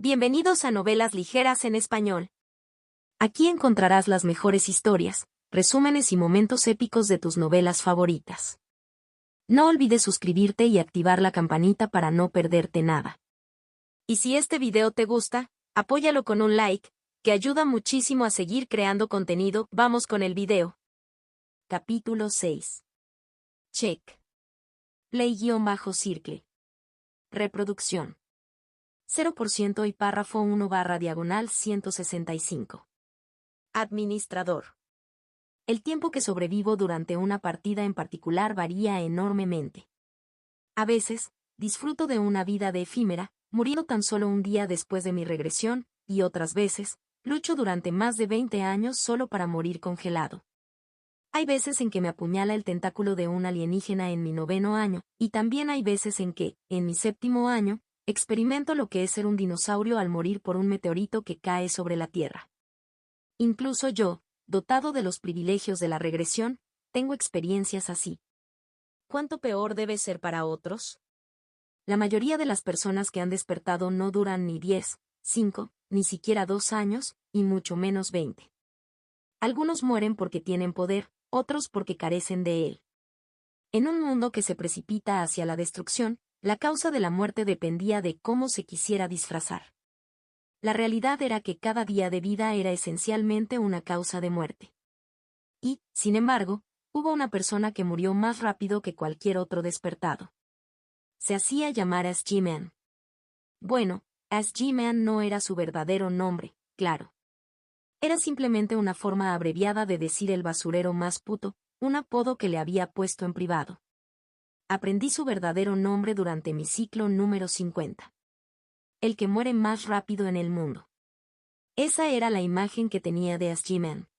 Bienvenidos a Novelas Ligeras en Español. Aquí encontrarás las mejores historias, resúmenes y momentos épicos de tus novelas favoritas. No olvides suscribirte y activar la campanita para no perderte nada. Y si este video te gusta, apóyalo con un like, que ayuda muchísimo a seguir creando contenido. Vamos con el video. Capítulo 6. Check. Play-circle. Reproducción. 0% y párrafo 1/165. Administrador. El tiempo que sobrevivo durante una partida en particular varía enormemente. A veces, disfruto de una vida de efímera, muriendo tan solo un día después de mi regresión, y otras veces, lucho durante más de 20 años solo para morir congelado. Hay veces en que me apuñala el tentáculo de un alienígena en mi 9º año, y también hay veces en que, en mi 7º año, experimento lo que es ser un dinosaurio al morir por un meteorito que cae sobre la Tierra. Incluso yo, dotado de los privilegios de la regresión, tengo experiencias así. ¿Cuánto peor debe ser para otros? La mayoría de las personas que han despertado no duran ni 10, 5, ni siquiera 2 años, y mucho menos 20. Algunos mueren porque tienen poder, otros porque carecen de él. En un mundo que se precipita hacia la destrucción, la causa de la muerte dependía de cómo se quisiera disfrazar. La realidad era que cada día de vida era esencialmente una causa de muerte. Y, sin embargo, hubo una persona que murió más rápido que cualquier otro despertado. Se hacía llamar SG-Man. Bueno, SG-Man no era su verdadero nombre, claro. Era simplemente una forma abreviada de decir el basurero más puto, un apodo que le había puesto en privado. Aprendí su verdadero nombre durante mi ciclo número 50. El que muere más rápido en el mundo. Esa era la imagen que tenía de SG-Man.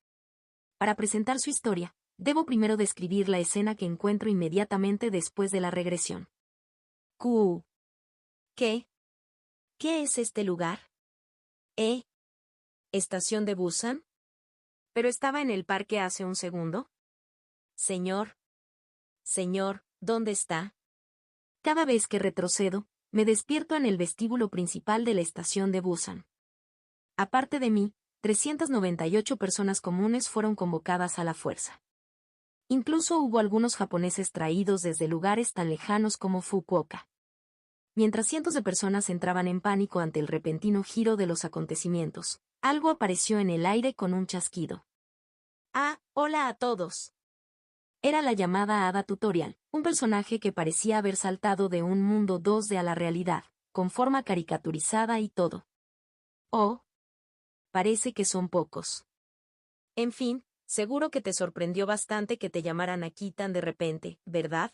Para presentar su historia, debo primero describir la escena que encuentro inmediatamente después de la regresión. Q. ¿Qué? ¿Qué es este lugar? ¿Estación de Busan? ¿Pero estaba en el parque hace un segundo? Señor, ¿dónde está? Cada vez que retrocedo, me despierto en el vestíbulo principal de la estación de Busan. Aparte de mí, 398 personas comunes fueron convocadas a la fuerza. Incluso hubo algunos japoneses traídos desde lugares tan lejanos como Fukuoka. Mientras cientos de personas entraban en pánico ante el repentino giro de los acontecimientos, algo apareció en el aire con un chasquido. ¡Ah, hola a todos! Era la llamada Hada Tutorial, un personaje que parecía haber saltado de un mundo 2D a la realidad, con forma caricaturizada y todo. Oh. Parece que son pocos. En fin, seguro que te sorprendió bastante que te llamaran aquí tan de repente, ¿verdad?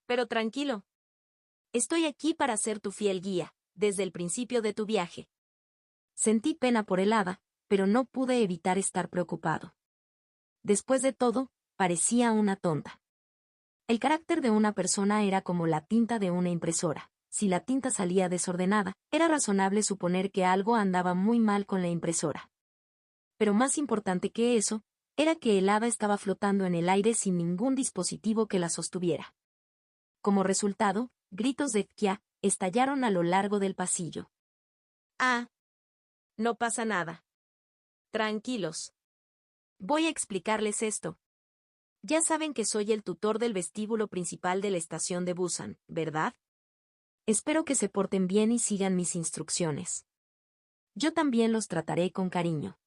Pero tranquilo. Estoy aquí para ser tu fiel guía, desde el principio de tu viaje. Sentí pena por el hada, pero no pude evitar estar preocupado. Después de todo, parecía una tonta. El carácter de una persona era como la tinta de una impresora. Si la tinta salía desordenada, era razonable suponer que algo andaba muy mal con la impresora. Pero más importante que eso, era que el hada estaba flotando en el aire sin ningún dispositivo que la sostuviera. Como resultado, gritos de "Kia" estallaron a lo largo del pasillo. Ah. No pasa nada. Tranquilos. Voy a explicarles esto. Ya saben que soy el tutor del vestíbulo principal de la estación de Busan, ¿verdad? Espero que se porten bien y sigan mis instrucciones. Yo también los trataré con cariño.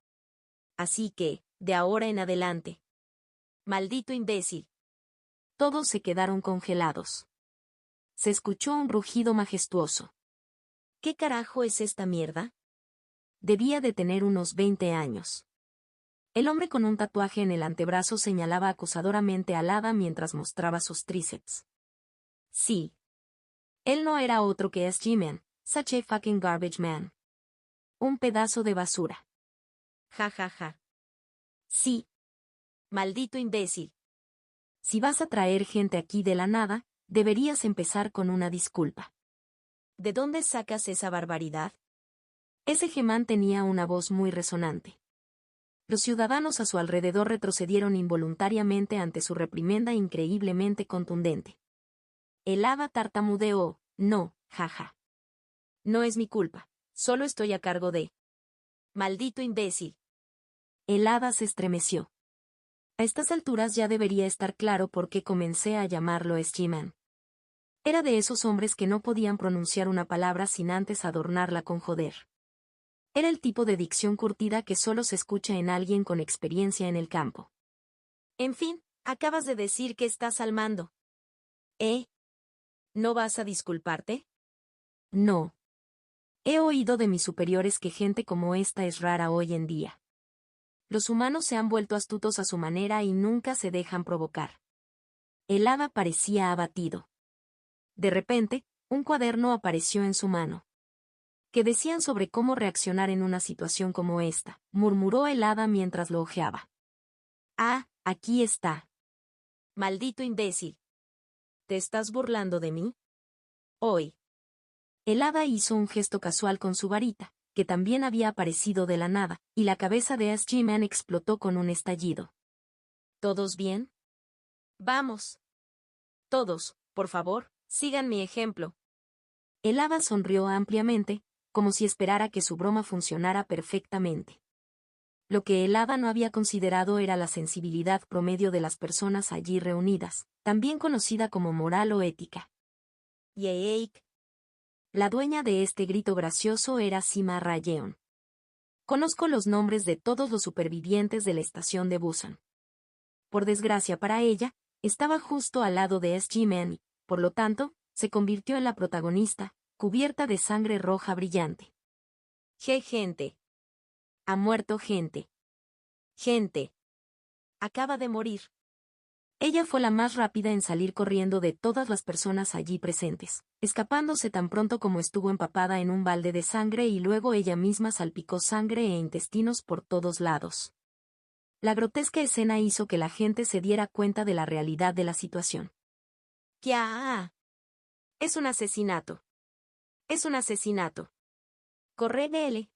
Así que, de ahora en adelante. Maldito imbécil. Todos se quedaron congelados. Se escuchó un rugido majestuoso. ¿Qué carajo es esta mierda? Debía de tener unos 20 años. El hombre con un tatuaje en el antebrazo señalaba acusadoramente al hada mientras mostraba sus tríceps. Sí. Él no era otro que SG-Man, such a fucking garbage man. Un pedazo de basura. Ja ja ja. Sí. Maldito imbécil. Si vas a traer gente aquí de la nada, deberías empezar con una disculpa. ¿De dónde sacas esa barbaridad? Ese G-Man tenía una voz muy resonante. Los ciudadanos a su alrededor retrocedieron involuntariamente ante su reprimenda increíblemente contundente. El hada tartamudeó, no, jaja. No es mi culpa. Solo estoy a cargo de... Maldito imbécil. El hada se estremeció. A estas alturas ya debería estar claro por qué comencé a llamarlo S.G.Man. Era de esos hombres que no podían pronunciar una palabra sin antes adornarla con joder. Era el tipo de dicción curtida que solo se escucha en alguien con experiencia en el campo. En fin, acabas de decir que estás al mando. ¿No vas a disculparte? No. He oído de mis superiores que gente como esta es rara hoy en día. Los humanos se han vuelto astutos a su manera y nunca se dejan provocar. El hada parecía abatido. De repente, un cuaderno apareció en su mano. ¿Qué decían sobre cómo reaccionar en una situación como esta?, murmuró el hada mientras lo hojeaba. Ah, aquí está. Maldito imbécil. ¿Te estás burlando de mí? Hoy. El hada hizo un gesto casual con su varita, que también había aparecido de la nada, y la cabeza de S.G.Man explotó con un estallido. ¿Todos bien? Vamos. Todos, por favor, sigan mi ejemplo. El hada sonrió ampliamente, como si esperara que su broma funcionara perfectamente. Lo que el hada no había considerado era la sensibilidad promedio de las personas allí reunidas, también conocida como moral o ética. Yeeik. La dueña de este grito gracioso era Sima Rayeon. Conozco los nombres de todos los supervivientes de la estación de Busan. Por desgracia para ella, estaba justo al lado de S.G.Man y, por lo tanto, se convirtió en la protagonista, cubierta de sangre roja brillante. Gente. Ha muerto gente. Gente. Acaba de morir. Ella fue la más rápida en salir corriendo de todas las personas allí presentes, escapándose tan pronto como estuvo empapada en un balde de sangre y luego ella misma salpicó sangre e intestinos por todos lados. La grotesca escena hizo que la gente se diera cuenta de la realidad de la situación. ¡Kia! Es un asesinato. Es un asesinato. Corre, L.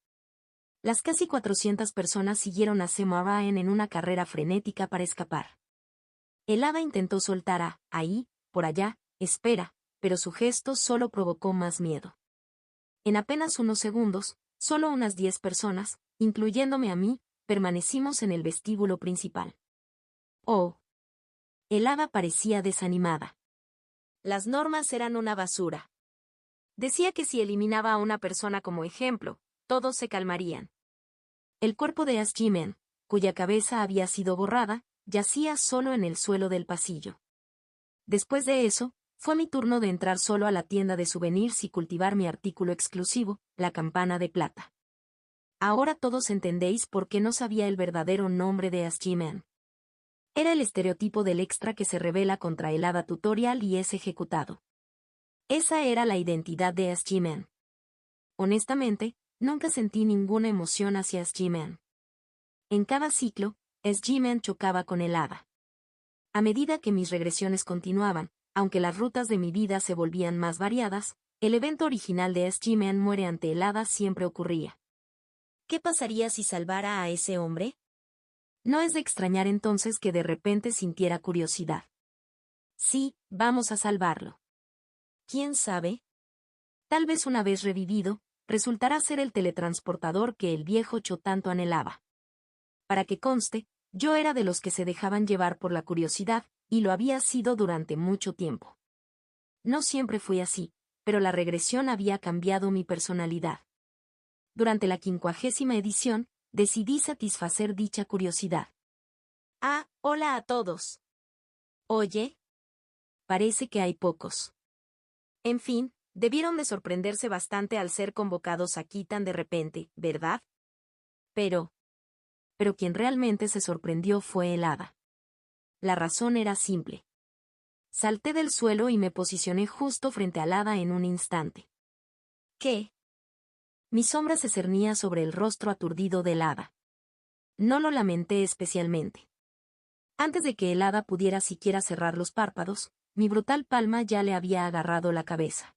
Las casi 400 personas siguieron a Sema Ryan en una carrera frenética para escapar. El hada intentó soltar a, ahí, por allá, espera, pero su gesto solo provocó más miedo. En apenas unos segundos, solo unas 10 personas, incluyéndome a mí, permanecimos en el vestíbulo principal. Oh. El hada parecía desanimada. Las normas eran una basura. Decía que si eliminaba a una persona como ejemplo, todos se calmarían. El cuerpo de S.G.Man, cuya cabeza había sido borrada, yacía solo en el suelo del pasillo. Después de eso, fue mi turno de entrar solo a la tienda de souvenirs y cultivar mi artículo exclusivo, la campana de plata. Ahora todos entendéis por qué no sabía el verdadero nombre de S.G.Man. Era el estereotipo del extra que se rebela contra el hada tutorial y es ejecutado. Esa era la identidad de S.G.Man. Honestamente, nunca sentí ninguna emoción hacia S.G.Man. En cada ciclo, S.G.Man chocaba con el hada. A medida que mis regresiones continuaban, aunque las rutas de mi vida se volvían más variadas, el evento original de S.G.Man muere ante el hada siempre ocurría. ¿Qué pasaría si salvara a ese hombre? No es de extrañar entonces que de repente sintiera curiosidad. Sí, vamos a salvarlo. ¿Quién sabe? Tal vez una vez revivido, resultará ser el teletransportador que el viejo Cho tanto anhelaba. Para que conste, yo era de los que se dejaban llevar por la curiosidad, y lo había sido durante mucho tiempo. No siempre fui así, pero la regresión había cambiado mi personalidad. Durante la 50ª edición, decidí satisfacer dicha curiosidad. Ah, hola a todos. Oye. Parece que hay pocos. En fin, debieron de sorprenderse bastante al ser convocados aquí tan de repente, ¿verdad? Pero quien realmente se sorprendió fue el hada. La razón era simple. Salté del suelo y me posicioné justo frente al hada en un instante. ¿Qué? Mi sombra se cernía sobre el rostro aturdido del hada. No lo lamenté especialmente. Antes de que el hada pudiera siquiera cerrar los párpados, mi brutal palma ya le había agarrado la cabeza.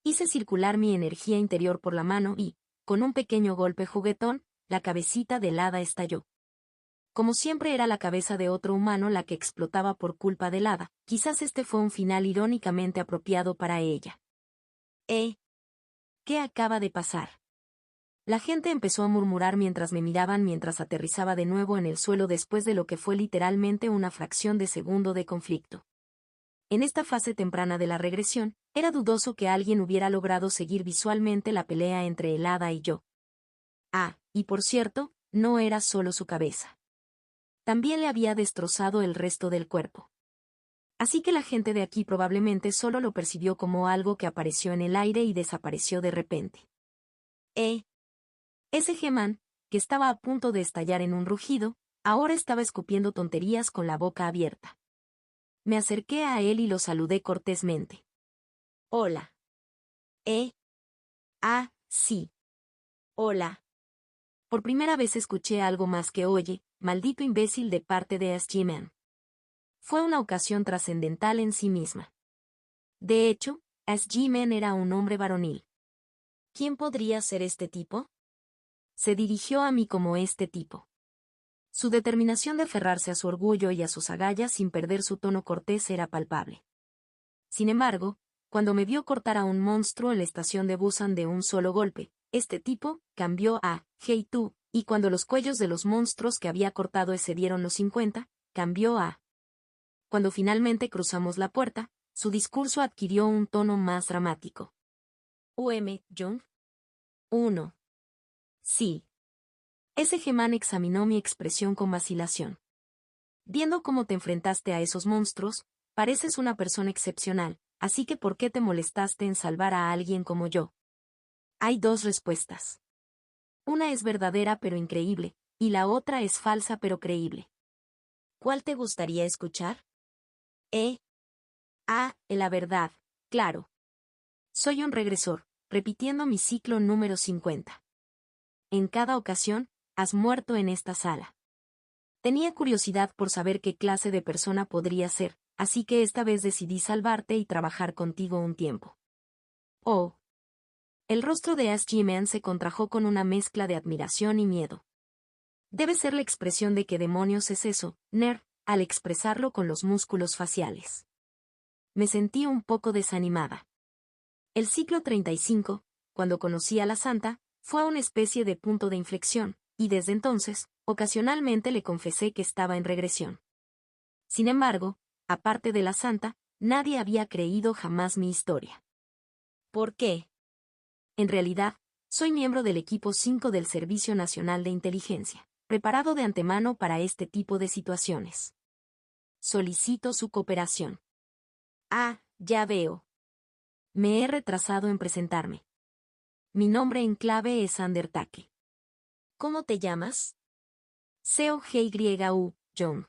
Hice circular mi energía interior por la mano y, con un pequeño golpe juguetón, la cabecita del hada estalló. Como siempre era la cabeza de otro humano la que explotaba por culpa del hada, quizás este fue un final irónicamente apropiado para ella. ¿Qué acaba de pasar? La gente empezó a murmurar mientras me miraban mientras aterrizaba de nuevo en el suelo después de lo que fue literalmente una fracción de segundo de conflicto. En esta fase temprana de la regresión, era dudoso que alguien hubiera logrado seguir visualmente la pelea entre el hada y yo. Ah, y por cierto, no era solo su cabeza. También le había destrozado el resto del cuerpo. Así que la gente de aquí probablemente solo lo percibió como algo que apareció en el aire y desapareció de repente. Ese Gemán, que estaba a punto de estallar en un rugido, ahora estaba escupiendo tonterías con la boca abierta. Me acerqué a él y lo saludé cortésmente. Hola. Sí. Hola. Por primera vez escuché algo más que oye, maldito imbécil de parte de SG-Man. Fue una ocasión trascendental en sí misma. De hecho, SG-Man era un hombre varonil. ¿Quién podría ser este tipo? Se dirigió a mí como este tipo. Su determinación de aferrarse a su orgullo y a sus agallas sin perder su tono cortés era palpable. Sin embargo, cuando me vio cortar a un monstruo en la estación de Busan de un solo golpe, este tipo cambió a "Hey tú", y cuando los cuellos de los monstruos que había cortado excedieron los 50, cambió a... Cuando finalmente cruzamos la puerta, su discurso adquirió un tono más dramático. Jung. 1. Sí. Ese Gemán examinó mi expresión con vacilación. Viendo cómo te enfrentaste a esos monstruos, pareces una persona excepcional, así que ¿por qué te molestaste en salvar a alguien como yo? Hay dos respuestas. Una es verdadera pero increíble, y la otra es falsa pero creíble. ¿Cuál te gustaría escuchar? La verdad, claro. Soy un regresor, repitiendo mi ciclo número 50. En cada ocasión, has muerto en esta sala. Tenía curiosidad por saber qué clase de persona podría ser, así que esta vez decidí salvarte y trabajar contigo un tiempo. Oh. El rostro de SG-Man se contrajo con una mezcla de admiración y miedo. Debe ser la expresión de qué demonios es eso, nerd, al expresarlo con los músculos faciales. Me sentí un poco desanimada. El ciclo 35, cuando conocí a la santa, fue una especie de punto de inflexión, y desde entonces, ocasionalmente le confesé que estaba en regresión. Sin embargo, aparte de la santa, nadie había creído jamás mi historia. ¿Por qué? En realidad, soy miembro del equipo 5 del Servicio Nacional de Inteligencia, preparado de antemano para este tipo de situaciones. Solicito su cooperación. Ya veo. Me he retrasado en presentarme. Mi nombre en clave es Ander Take. ¿Cómo te llamas? Seo-Hye-U, John.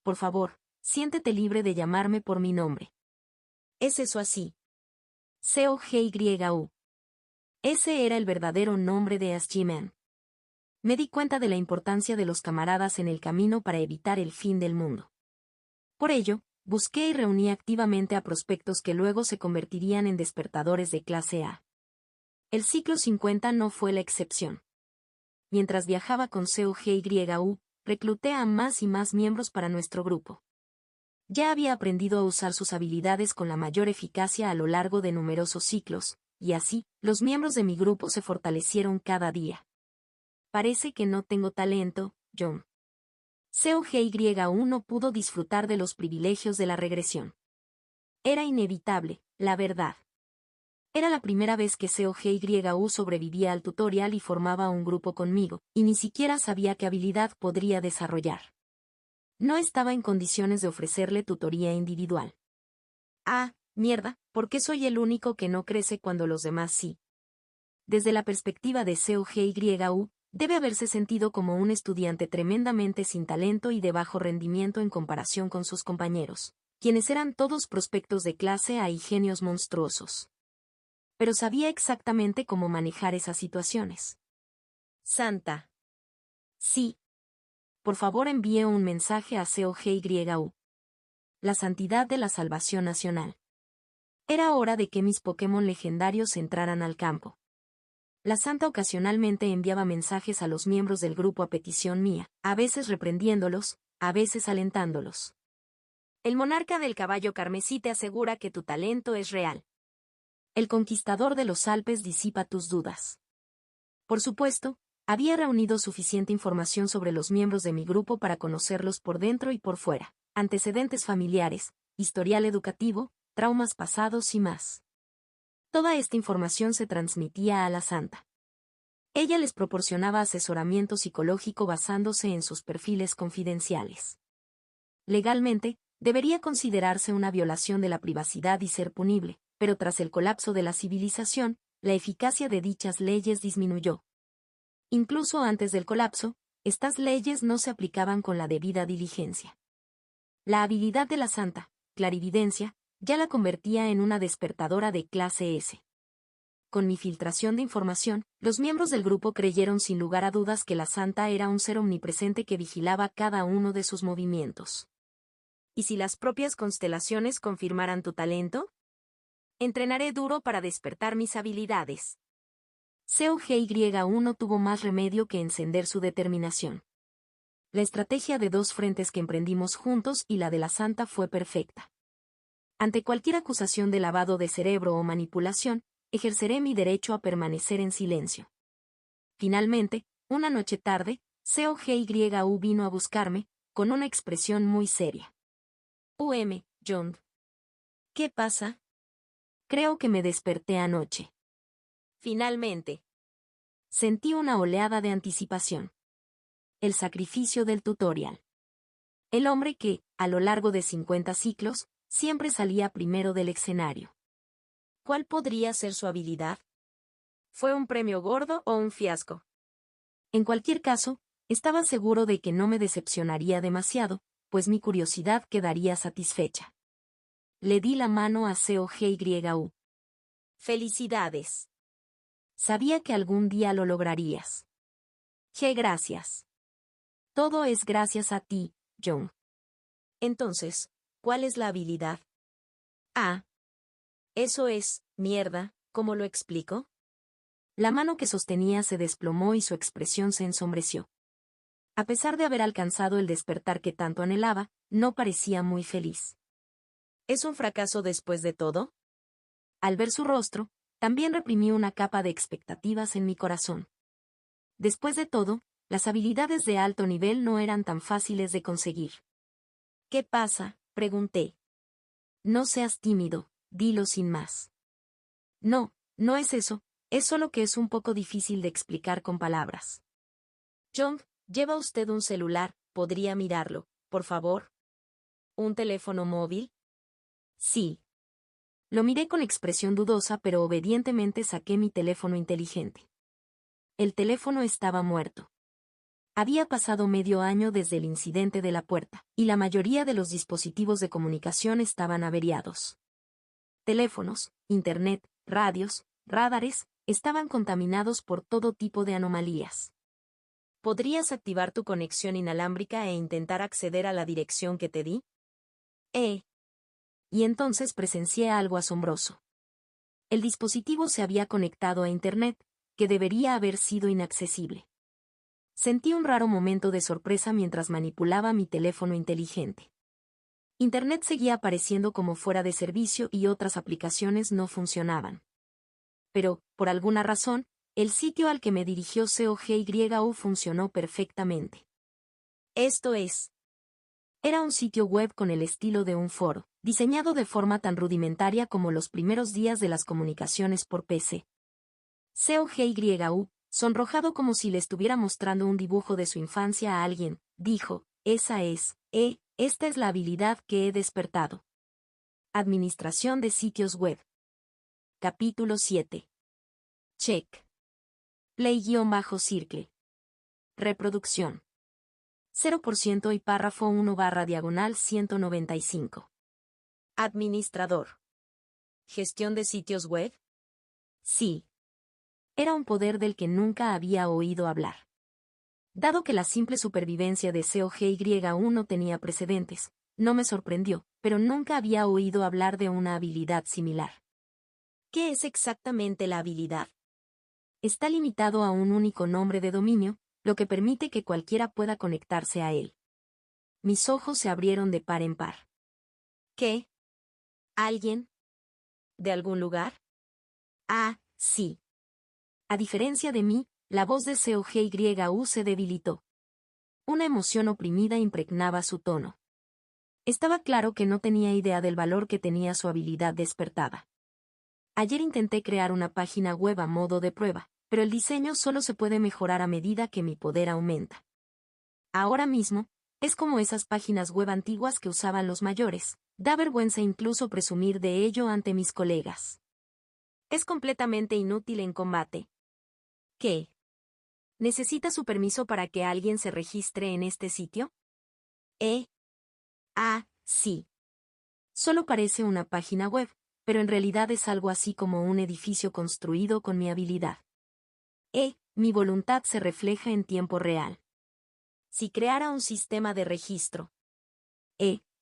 Por favor, siéntete libre de llamarme por mi nombre. ¿Es eso así? Seo-Hye-U. Ese era el verdadero nombre de SG-Man. Me di cuenta de la importancia de los camaradas en el camino para evitar el fin del mundo. Por ello, busqué y reuní activamente a prospectos que luego se convertirían en despertadores de clase A. El ciclo 50 no fue la excepción. Mientras viajaba con Seo-Hye-U, recluté a más y más miembros para nuestro grupo. Ya había aprendido a usar sus habilidades con la mayor eficacia a lo largo de numerosos ciclos, y así, los miembros de mi grupo se fortalecieron cada día. Parece que no tengo talento, John. Seo-Hye-U no pudo disfrutar de los privilegios de la regresión. Era inevitable, la verdad. Era la primera vez que Seo-Hye-U sobrevivía al tutorial y formaba un grupo conmigo, y ni siquiera sabía qué habilidad podría desarrollar. No estaba en condiciones de ofrecerle tutoría individual. Mierda, ¿por qué soy el único que no crece cuando los demás sí? Desde la perspectiva de Seo-Hye-U, debe haberse sentido como un estudiante tremendamente sin talento y de bajo rendimiento en comparación con sus compañeros, quienes eran todos prospectos de clase A y genios monstruosos. Pero sabía exactamente cómo manejar esas situaciones. Santa. Sí. Por favor envíe un mensaje a Seo-Hye-U. La santidad de la salvación nacional. Era hora de que mis Pokémon legendarios entraran al campo. La santa ocasionalmente enviaba mensajes a los miembros del grupo a petición mía, a veces reprendiéndolos, a veces alentándolos. El monarca del caballo carmesí te asegura que tu talento es real. El conquistador de los Alpes disipa tus dudas. Por supuesto, había reunido suficiente información sobre los miembros de mi grupo para conocerlos por dentro y por fuera, antecedentes familiares, historial educativo, traumas pasados y más. Toda esta información se transmitía a la santa. Ella les proporcionaba asesoramiento psicológico basándose en sus perfiles confidenciales. Legalmente, debería considerarse una violación de la privacidad y ser punible, pero tras el colapso de la civilización, la eficacia de dichas leyes disminuyó. Incluso antes del colapso, estas leyes no se aplicaban con la debida diligencia. La habilidad de la santa, clarividencia, ya la convertía en una despertadora de clase S. Con mi filtración de información, los miembros del grupo creyeron sin lugar a dudas que la santa era un ser omnipresente que vigilaba cada uno de sus movimientos. ¿Y si las propias constelaciones confirmaran tu talento? Entrenaré duro para despertar mis habilidades. COGY no tuvo más remedio que encender su determinación. La estrategia de 2 frentes que emprendimos juntos y la de la santa fue perfecta. Ante cualquier acusación de lavado de cerebro o manipulación, ejerceré mi derecho a permanecer en silencio. Finalmente, una noche tarde, COGYU vino a buscarme, con una expresión muy seria. John. ¿Qué pasa? Creo que me desperté anoche. Finalmente. Sentí una oleada de anticipación. El sacrificio del tutorial. El hombre que, a lo largo de 50 ciclos, siempre salía primero del escenario. ¿Cuál podría ser su habilidad? ¿Fue un premio gordo o un fiasco? En cualquier caso, estaba seguro de que no me decepcionaría demasiado, pues mi curiosidad quedaría satisfecha. Le di la mano a COGYU. Felicidades. Sabía que algún día lo lograrías. Gracias. Todo es gracias a ti, John. Entonces, ¿cuál es la habilidad? Eso es, mierda, ¿cómo lo explico? La mano que sostenía se desplomó y su expresión se ensombreció. A pesar de haber alcanzado el despertar que tanto anhelaba, no parecía muy feliz. ¿Es un fracaso después de todo? Al ver su rostro, también reprimí una capa de expectativas en mi corazón. Después de todo, las habilidades de alto nivel no eran tan fáciles de conseguir. ¿Qué pasa?, pregunté. No seas tímido, dilo sin más. No, no es eso, es solo que es un poco difícil de explicar con palabras. John, ¿lleva usted un celular? ¿Podría mirarlo, por favor? ¿Un teléfono móvil? Sí. Lo miré con expresión dudosa, pero obedientemente saqué mi teléfono inteligente. El teléfono estaba muerto. Había pasado medio año desde el incidente de la puerta, y la mayoría de los dispositivos de comunicación estaban averiados. Teléfonos, internet, radios, radares, estaban contaminados por todo tipo de anomalías. ¿Podrías activar tu conexión inalámbrica e intentar acceder a la dirección que te di? Y entonces presencié algo asombroso. El dispositivo se había conectado a Internet, que debería haber sido inaccesible. Sentí un raro momento de sorpresa mientras manipulaba mi teléfono inteligente. Internet seguía apareciendo como fuera de servicio y otras aplicaciones no funcionaban. Pero, por alguna razón, el sitio al que me dirigió COGYU funcionó perfectamente. Esto es. Era un sitio web con el estilo de un foro, diseñado de forma tan rudimentaria como los primeros días de las comunicaciones por PC. COGYU, sonrojado como si le estuviera mostrando un dibujo de su infancia a alguien, dijo, esta es la habilidad que he despertado. Administración de sitios web. Capítulo 7. Check. Play-circle. Reproducción. 0% y párrafo 1/195. Administrador. ¿Gestión de sitios web? Sí. Era un poder del que nunca había oído hablar. Dado que la simple supervivencia de COGYU no tenía precedentes, no me sorprendió, pero nunca había oído hablar de una habilidad similar. ¿Qué es exactamente la habilidad? Está limitado a un único nombre de dominio, lo que permite que cualquiera pueda conectarse a él. Mis ojos se abrieron de par en par. ¿Qué? ¿Alguien? ¿De algún lugar? Sí. A diferencia de mí, la voz de COGYU se debilitó. Una emoción oprimida impregnaba su tono. Estaba claro que no tenía idea del valor que tenía su habilidad despertada. Ayer intenté crear una página web a modo de prueba, pero el diseño solo se puede mejorar a medida que mi poder aumenta. Ahora mismo, es como esas páginas web antiguas que usaban los mayores. Da vergüenza incluso presumir de ello ante mis colegas. Es completamente inútil en combate. ¿Qué? ¿Necesita su permiso para que alguien se registre en este sitio? Sí. Solo parece una página web, pero en realidad es algo así como un edificio construido con mi habilidad. Mi voluntad se refleja en tiempo real. Si creara un sistema de registro,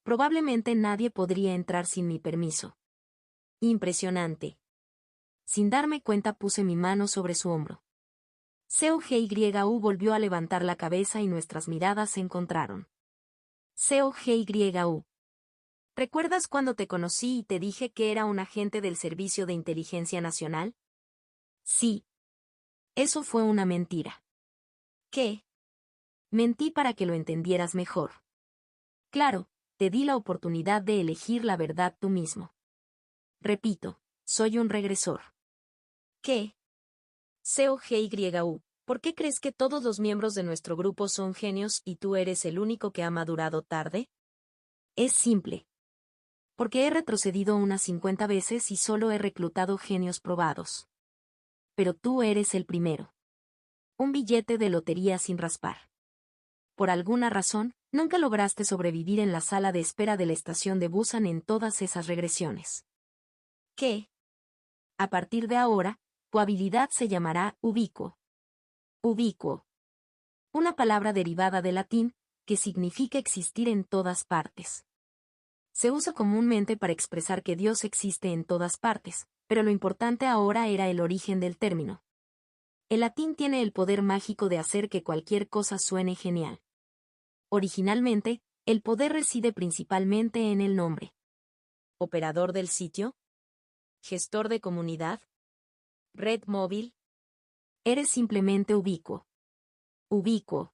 probablemente nadie podría entrar sin mi permiso. Impresionante. Sin darme cuenta puse mi mano sobre su hombro. COGYU volvió a levantar la cabeza y nuestras miradas se encontraron. COGYU. ¿Recuerdas cuando te conocí y te dije que era un agente del Servicio de Inteligencia Nacional? Sí. Eso fue una mentira. ¿Qué? Mentí para que lo entendieras mejor. Claro, te di la oportunidad de elegir la verdad tú mismo. Repito, soy un regresor. ¿Qué? COGYU, ¿por qué crees que todos los miembros de nuestro grupo son genios y tú eres el único que ha madurado tarde? Es simple. Porque he retrocedido unas 50 veces y solo he reclutado genios probados. Pero tú eres el primero. Un billete de lotería sin raspar. Por alguna razón, nunca lograste sobrevivir en la sala de espera de la estación de Busan en todas esas regresiones. ¿Qué? A partir de ahora, tu habilidad se llamará ubicuo. Ubicuo. Una palabra derivada del latín, que significa existir en todas partes. Se usa comúnmente para expresar que Dios existe en todas partes, pero lo importante ahora era el origen del término. El latín tiene el poder mágico de hacer que cualquier cosa suene genial. Originalmente, el poder reside principalmente en el nombre. ¿Operador del sitio? ¿Gestor de comunidad? ¿Red móvil? Eres simplemente ubicuo. Ubicuo.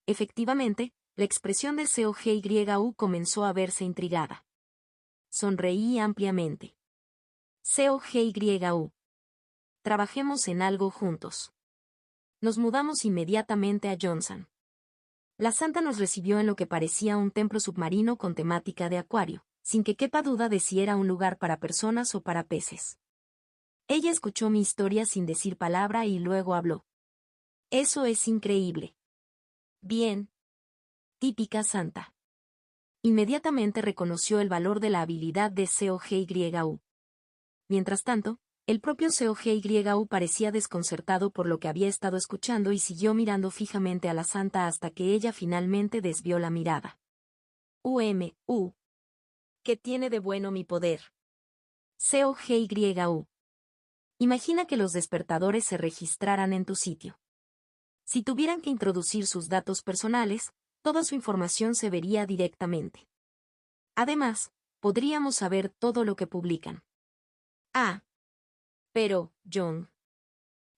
Efectivamente, la expresión de COGYU comenzó a verse intrigada. Sonreí ampliamente. COGYU. Trabajemos en algo juntos. Nos mudamos inmediatamente a Johnson. La santa nos recibió en lo que parecía un templo submarino con temática de acuario, sin que quepa duda de si era un lugar para personas o para peces. Ella escuchó mi historia sin decir palabra y luego habló. Eso es increíble. Bien. Típica santa. Inmediatamente reconoció el valor de la habilidad de COGYU. Mientras tanto, el propio COGYU parecía desconcertado por lo que había estado escuchando y siguió mirando fijamente a la santa hasta que ella finalmente desvió la mirada. ¿Qué tiene de bueno mi poder? COGYU. Imagina que los despertadores se registraran en tu sitio. Si tuvieran que introducir sus datos personales, toda su información se vería directamente. Además, podríamos saber todo lo que publican. Pero, John,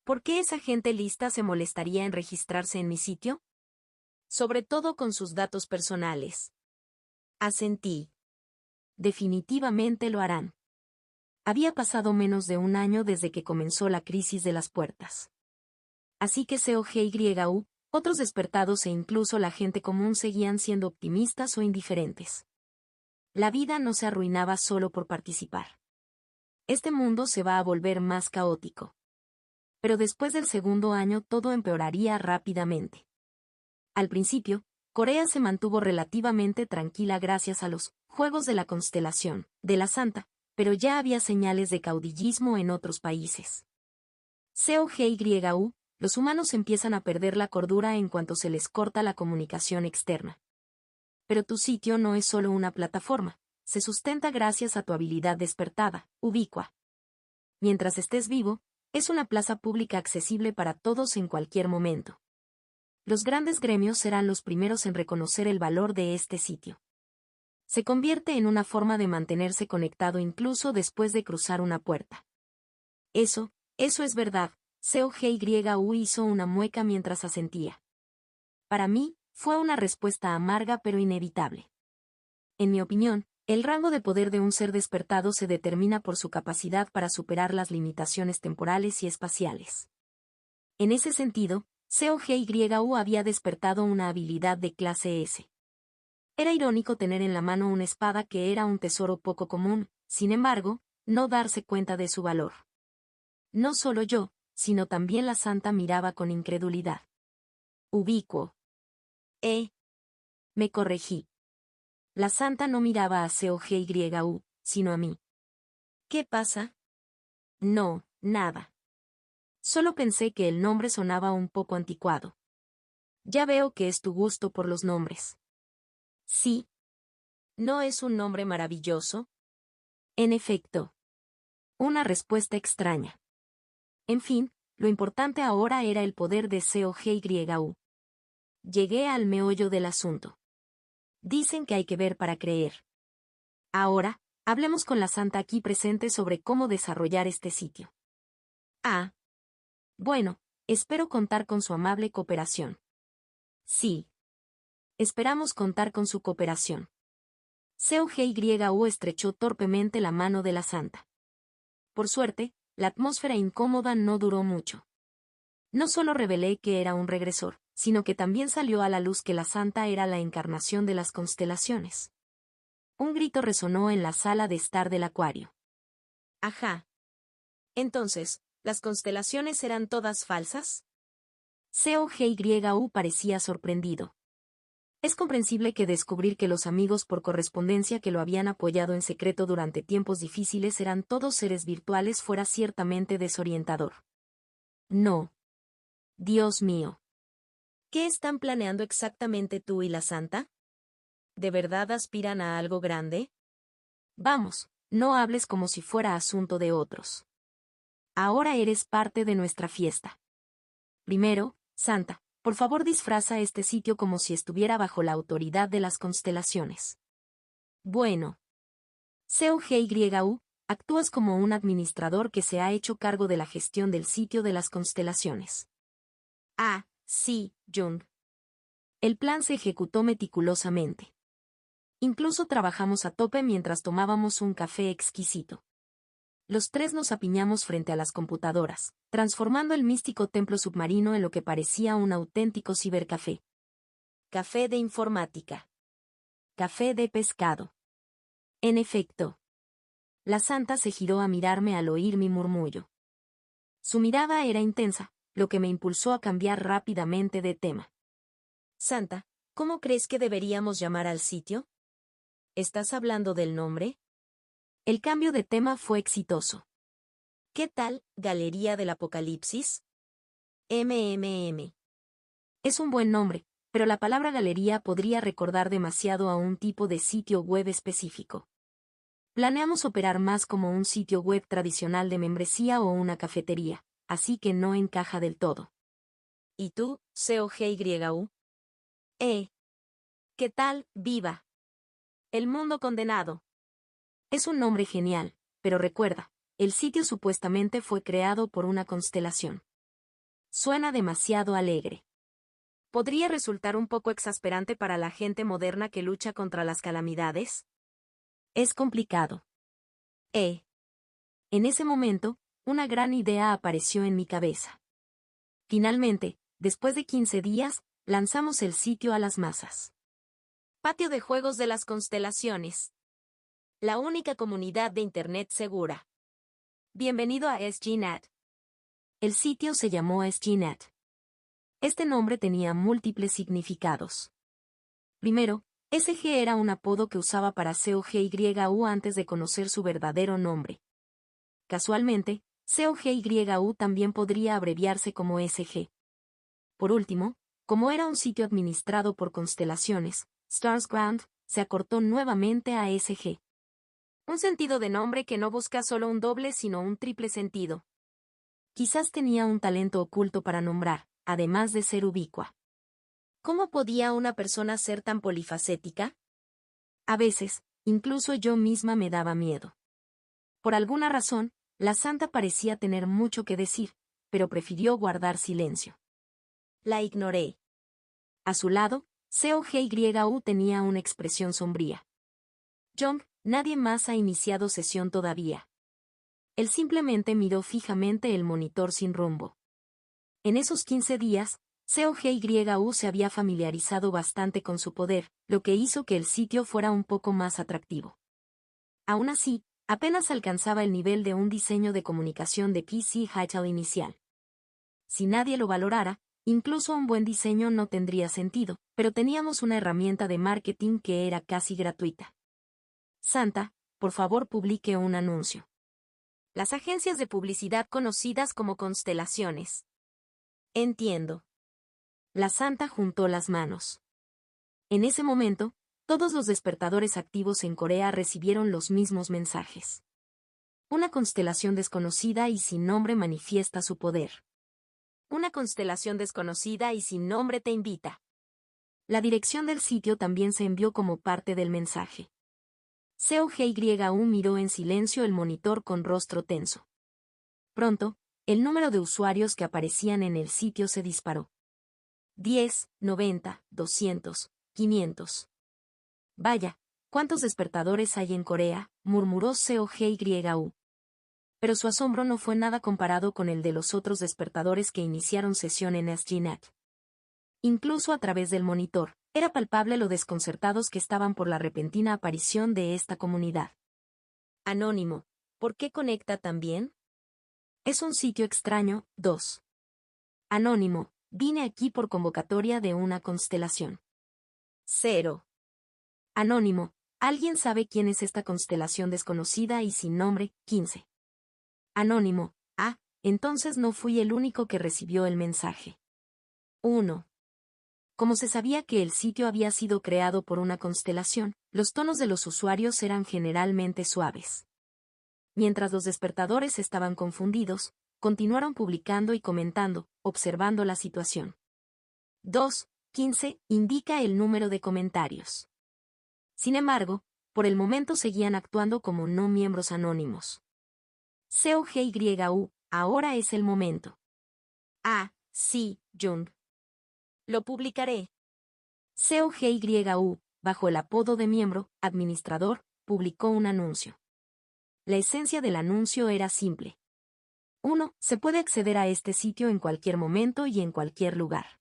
¿por qué esa gente lista se molestaría en registrarse en mi sitio? Sobre todo con sus datos personales. Asentí. Definitivamente lo harán. Había pasado menos de un año desde que comenzó la crisis de las puertas. Así que COGYU, otros despertados e incluso la gente común seguían siendo optimistas o indiferentes. La vida no se arruinaba solo por participar. Este mundo se va a volver más caótico. Pero después del segundo año todo empeoraría rápidamente. Al principio, Corea se mantuvo relativamente tranquila gracias a los Juegos de la Constelación, de la Santa, pero ya había señales de caudillismo en otros países. COGYU, los humanos empiezan a perder la cordura en cuanto se les corta la comunicación externa. Pero tu sitio no es solo una plataforma, se sustenta gracias a tu habilidad despertada, ubicua. Mientras estés vivo, es una plaza pública accesible para todos en cualquier momento. Los grandes gremios serán los primeros en reconocer el valor de este sitio. Se convierte en una forma de mantenerse conectado incluso después de cruzar una puerta. Eso es verdad, COGYU hizo una mueca mientras asentía. Para mí, fue una respuesta amarga pero inevitable. En mi opinión, el rango de poder de un ser despertado se determina por su capacidad para superar las limitaciones temporales y espaciales. En ese sentido, COGYU había despertado una habilidad de clase S. Era irónico tener en la mano una espada que era un tesoro poco común, sin embargo, no darse cuenta de su valor. No solo yo, sino también la santa miraba con incredulidad. Ubicuo. Me corregí. La santa no miraba a COGYU, sino a mí. ¿Qué pasa? No, nada. Solo pensé que el nombre sonaba un poco anticuado. Ya veo que es tu gusto por los nombres. Sí. ¿No es un nombre maravilloso? En efecto. Una respuesta extraña. En fin, lo importante ahora era el poder de COGYU. Llegué al meollo del asunto. Dicen que hay que ver para creer. Ahora, hablemos con la santa aquí presente sobre cómo desarrollar este sitio. Ah. Bueno, espero contar con su amable cooperación. Sí. Esperamos contar con su cooperación. COGYU estrechó torpemente la mano de la santa. Por suerte, la atmósfera incómoda no duró mucho. No solo revelé que era un regresor, sino que también salió a la luz que la santa era la encarnación de las constelaciones. Un grito resonó en la sala de estar del acuario. Ajá. Entonces, ¿las constelaciones eran todas falsas? COGYU parecía sorprendido. Es comprensible que descubrir que los amigos por correspondencia que lo habían apoyado en secreto durante tiempos difíciles eran todos seres virtuales fuera ciertamente desorientador. No. Dios mío. ¿Qué están planeando exactamente tú y la santa? ¿De verdad aspiran a algo grande? Vamos, no hables como si fuera asunto de otros. Ahora eres parte de nuestra fiesta. Primero, santa, por favor disfraza este sitio como si estuviera bajo la autoridad de las constelaciones. Bueno. COGYU, actúas como un administrador que se ha hecho cargo de la gestión del sitio de las constelaciones. Ah, sí, Jung. El plan se ejecutó meticulosamente. Incluso trabajamos a tope mientras tomábamos un café exquisito. Los tres nos apiñamos frente a las computadoras, transformando el místico templo submarino en lo que parecía un auténtico cibercafé. Café de informática. Café de pescado. En efecto. La santa se giró a mirarme al oír mi murmullo. Su mirada era intensa, lo que me impulsó a cambiar rápidamente de tema. Santa, ¿cómo crees que deberíamos llamar al sitio? ¿Estás hablando del nombre? El cambio de tema fue exitoso. ¿Qué tal, Galería del Apocalipsis? MMM. Es un buen nombre, pero la palabra galería podría recordar demasiado a un tipo de sitio web específico. Planeamos operar más como un sitio web tradicional de membresía o una cafetería, así que no encaja del todo. ¿Y tú, COGYU? ¿Qué tal, Viva? El mundo condenado. Es un nombre genial, pero recuerda, el sitio supuestamente fue creado por una constelación. Suena demasiado alegre. ¿Podría resultar un poco exasperante para la gente moderna que lucha contra las calamidades? Es complicado. En ese momento, una gran idea apareció en mi cabeza. Finalmente, después de 15 días, lanzamos el sitio a las masas. Patio de juegos de las constelaciones. La única comunidad de Internet segura. Bienvenido a SGNet. El sitio se llamó SGNet. Este nombre tenía múltiples significados. Primero, SG era un apodo que usaba para COGYU antes de conocer su verdadero nombre. Casualmente, COGYU también podría abreviarse como SG. Por último, como era un sitio administrado por constelaciones, Starsground se acortó nuevamente a SG. Un sentido de nombre que no busca solo un doble sino un triple sentido. Quizás tenía un talento oculto para nombrar, además de ser ubicua. ¿Cómo podía una persona ser tan polifacética? A veces, incluso yo misma me daba miedo. Por alguna razón, la santa parecía tener mucho que decir, pero prefirió guardar silencio. La ignoré. A su lado, COGYU tenía una expresión sombría. Jung, nadie más ha iniciado sesión todavía. Él simplemente miró fijamente el monitor sin rumbo. En esos 15 días, COGYU se había familiarizado bastante con su poder, lo que hizo que el sitio fuera un poco más atractivo. Aún así, apenas alcanzaba el nivel de un diseño de comunicación de PC High inicial. Si nadie lo valorara, incluso un buen diseño no tendría sentido, pero teníamos una herramienta de marketing que era casi gratuita. Santa, por favor publique un anuncio. Las agencias de publicidad conocidas como constelaciones. Entiendo. La Santa juntó las manos. En ese momento, todos los despertadores activos en Corea recibieron los mismos mensajes. Una constelación desconocida y sin nombre manifiesta su poder. Una constelación desconocida y sin nombre te invita. La dirección del sitio también se envió como parte del mensaje. COGYU miró en silencio el monitor con rostro tenso. Pronto, el número de usuarios que aparecían en el sitio se disparó. 10, 90, 200, 500. Vaya, ¿cuántos despertadores hay en Corea?, murmuró COGYU. Pero su asombro no fue nada comparado con el de los otros despertadores que iniciaron sesión en SGNet. Incluso a través del monitor, era palpable lo desconcertados que estaban por la repentina aparición de esta comunidad. Anónimo, ¿por qué conecta tan bien? Es un sitio extraño. 2. Anónimo, vine aquí por convocatoria de una constelación. 0. Anónimo, ¿alguien sabe quién es esta constelación desconocida y sin nombre? 15. Anónimo, entonces no fui el único que recibió el mensaje. 1. Como se sabía que el sitio había sido creado por una constelación, los tonos de los usuarios eran generalmente suaves. Mientras los despertadores estaban confundidos, continuaron publicando y comentando, observando la situación. 2. 15 indica el número de comentarios. Sin embargo, por el momento seguían actuando como no miembros anónimos. COGYU, ahora es el momento. Sí, Jung. Lo publicaré. COGYU, bajo el apodo de miembro, administrador, publicó un anuncio. La esencia del anuncio era simple. 1. Se puede acceder a este sitio en cualquier momento y en cualquier lugar.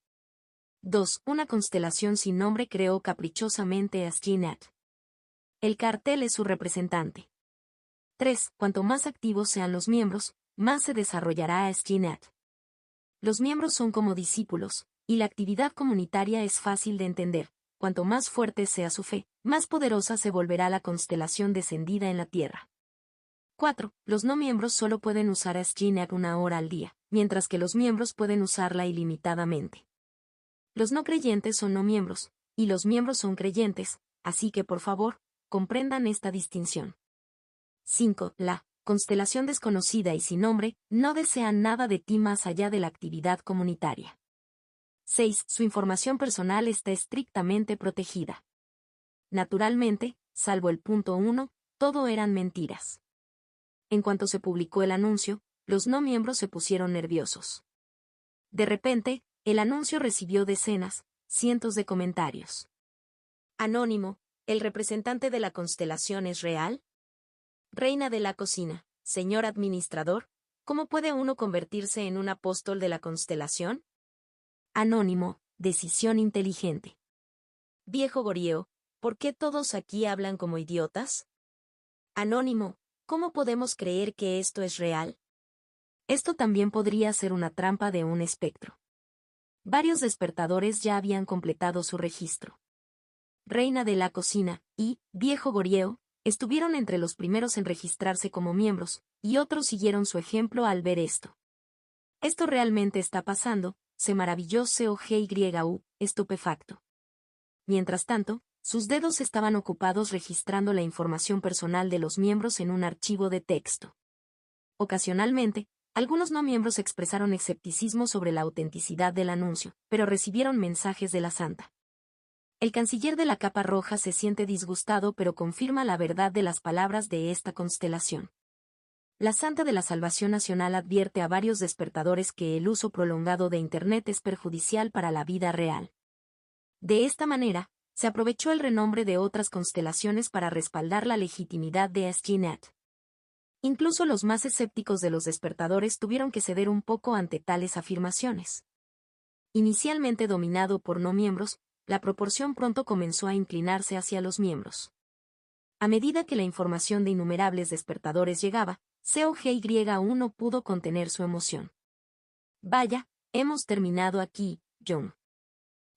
2. Una constelación sin nombre creó caprichosamente SGNet. El cartel es su representante. 3. Cuanto más activos sean los miembros, más se desarrollará SGNet. Los miembros son como discípulos, y la actividad comunitaria es fácil de entender. Cuanto más fuerte sea su fe, más poderosa se volverá la constelación descendida en la Tierra. 4. Los no miembros solo pueden usar SGNet 1 hora al día, mientras que los miembros pueden usarla ilimitadamente. Los no creyentes son no miembros, y los miembros son creyentes, así que por favor, comprendan esta distinción. 5. La constelación desconocida y sin nombre no desea nada de ti más allá de la actividad comunitaria. 6. Su información personal está estrictamente protegida. Naturalmente, salvo el punto 1, todo eran mentiras. En cuanto se publicó el anuncio, los no miembros se pusieron nerviosos. De repente, el anuncio recibió decenas, cientos de comentarios. Anónimo, ¿el representante de la constelación es real? Reina de la cocina, señor administrador, ¿cómo puede uno convertirse en un apóstol de la constelación? Anónimo, decisión inteligente. Viejo Goryeo, ¿por qué todos aquí hablan como idiotas? Anónimo, ¿cómo podemos creer que esto es real? Esto también podría ser una trampa de un espectro. Varios despertadores ya habían completado su registro. Reina de la cocina y Viejo Goryeo estuvieron entre los primeros en registrarse como miembros, y otros siguieron su ejemplo al ver esto. Esto realmente está pasando, se maravilló COGYU, estupefacto. Mientras tanto, sus dedos estaban ocupados registrando la información personal de los miembros en un archivo de texto. Ocasionalmente, algunos no miembros expresaron escepticismo sobre la autenticidad del anuncio, pero recibieron mensajes de la Santa. El canciller de la capa roja se siente disgustado pero confirma la verdad de las palabras de esta constelación. La Santa de la Salvación Nacional advierte a varios despertadores que el uso prolongado de Internet es perjudicial para la vida real. De esta manera, se aprovechó el renombre de otras constelaciones para respaldar la legitimidad de SGNet. Incluso los más escépticos de los despertadores tuvieron que ceder un poco ante tales afirmaciones. Inicialmente dominado por no miembros, la proporción pronto comenzó a inclinarse hacia los miembros. A medida que la información de innumerables despertadores llegaba, COGY no pudo contener su emoción. Vaya, hemos terminado aquí, John.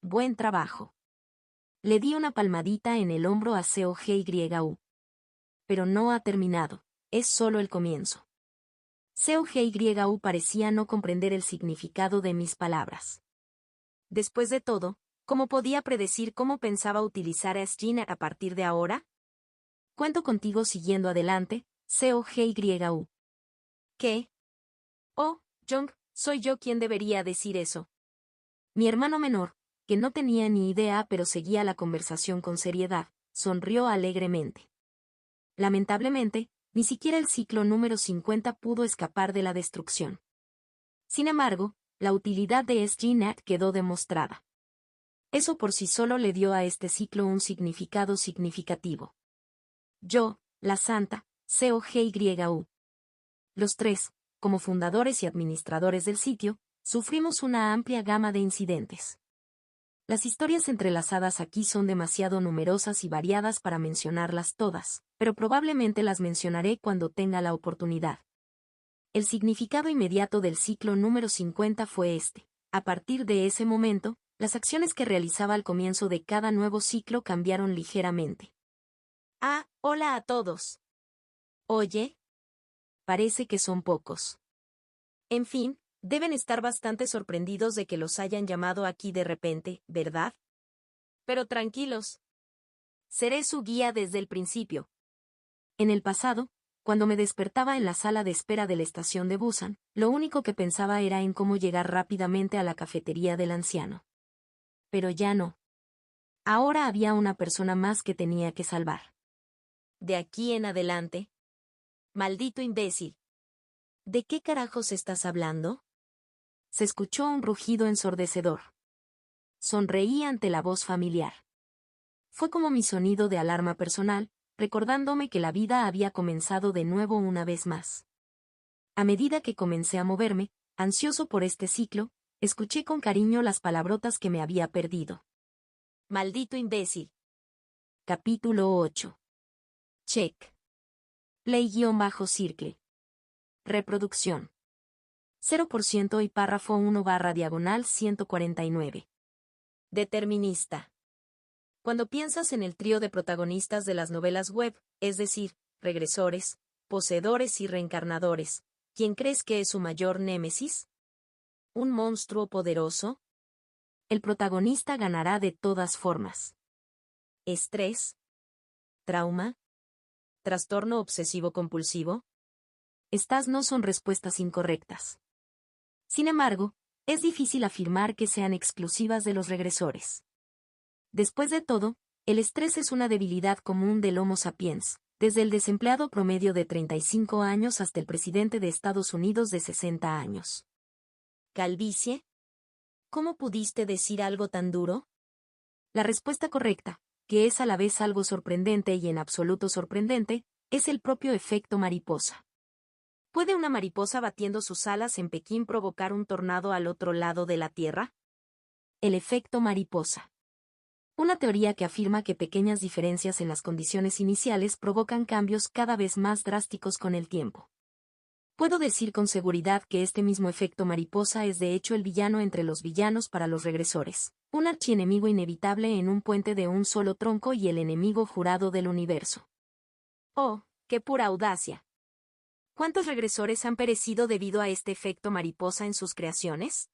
Buen trabajo. Le di una palmadita en el hombro a COGYU. Pero no ha terminado, es solo el comienzo. COGYU parecía no comprender el significado de mis palabras. Después de todo, ¿cómo podía predecir cómo pensaba utilizar a SGNet a partir de ahora? Cuento contigo siguiendo adelante, COGYU. ¿Qué? Oh, John, soy yo quien debería decir eso. Mi hermano menor, que no tenía ni idea pero seguía la conversación con seriedad, sonrió alegremente. Lamentablemente, ni siquiera el ciclo número 50 pudo escapar de la destrucción. Sin embargo, la utilidad de SGNet quedó demostrada. Eso por sí solo le dio a este ciclo un significado significativo. Yo, la Santa, COGYU. Los tres, como fundadores y administradores del sitio, sufrimos una amplia gama de incidentes. Las historias entrelazadas aquí son demasiado numerosas y variadas para mencionarlas todas, pero probablemente las mencionaré cuando tenga la oportunidad. El significado inmediato del ciclo número 50 fue este. A partir de ese momento, las acciones que realizaba al comienzo de cada nuevo ciclo cambiaron ligeramente. Ah, hola a todos. Oye, parece que son pocos. En fin, deben estar bastante sorprendidos de que los hayan llamado aquí de repente, ¿verdad? Pero tranquilos. Seré su guía desde el principio. En el pasado, cuando me despertaba en la sala de espera de la estación de Busan, lo único que pensaba era en cómo llegar rápidamente a la cafetería del anciano. Pero ya no. Ahora había una persona más que tenía que salvar. De aquí en adelante. Maldito imbécil. ¿De qué carajos estás hablando? Se escuchó un rugido ensordecedor. Sonreí ante la voz familiar. Fue como mi sonido de alarma personal, recordándome que la vida había comenzado de nuevo una vez más. A medida que comencé a moverme, ansioso por este ciclo, escuché con cariño las palabrotas que me había perdido. Maldito imbécil. Capítulo 8. Check. Play-circle. Reproducción. 0% y párrafo 1/149. Determinista. Cuando piensas en el trío de protagonistas de las novelas web, es decir, regresores, poseedores y reencarnadores, ¿quién crees que es su mayor némesis? ¿Un monstruo poderoso? El protagonista ganará de todas formas. ¿Estrés? ¿Trauma? ¿Trastorno obsesivo-compulsivo? Estas no son respuestas incorrectas. Sin embargo, es difícil afirmar que sean exclusivas de los regresores. Después de todo, el estrés es una debilidad común del Homo sapiens, desde el desempleado promedio de 35 años hasta el presidente de Estados Unidos de 60 años. ¿Calvicie? ¿Cómo pudiste decir algo tan duro? La respuesta correcta, que es a la vez algo sorprendente y en absoluto sorprendente, es el propio efecto mariposa. ¿Puede una mariposa batiendo sus alas en Pekín provocar un tornado al otro lado de la Tierra? El efecto mariposa. Una teoría que afirma que pequeñas diferencias en las condiciones iniciales provocan cambios cada vez más drásticos con el tiempo. Puedo decir con seguridad que este mismo efecto mariposa es de hecho el villano entre los villanos para los regresores, un archienemigo inevitable en un puente de un solo tronco y el enemigo jurado del universo. ¡Oh, qué pura audacia! ¿Cuántos regresores han perecido debido a este efecto mariposa en sus creaciones?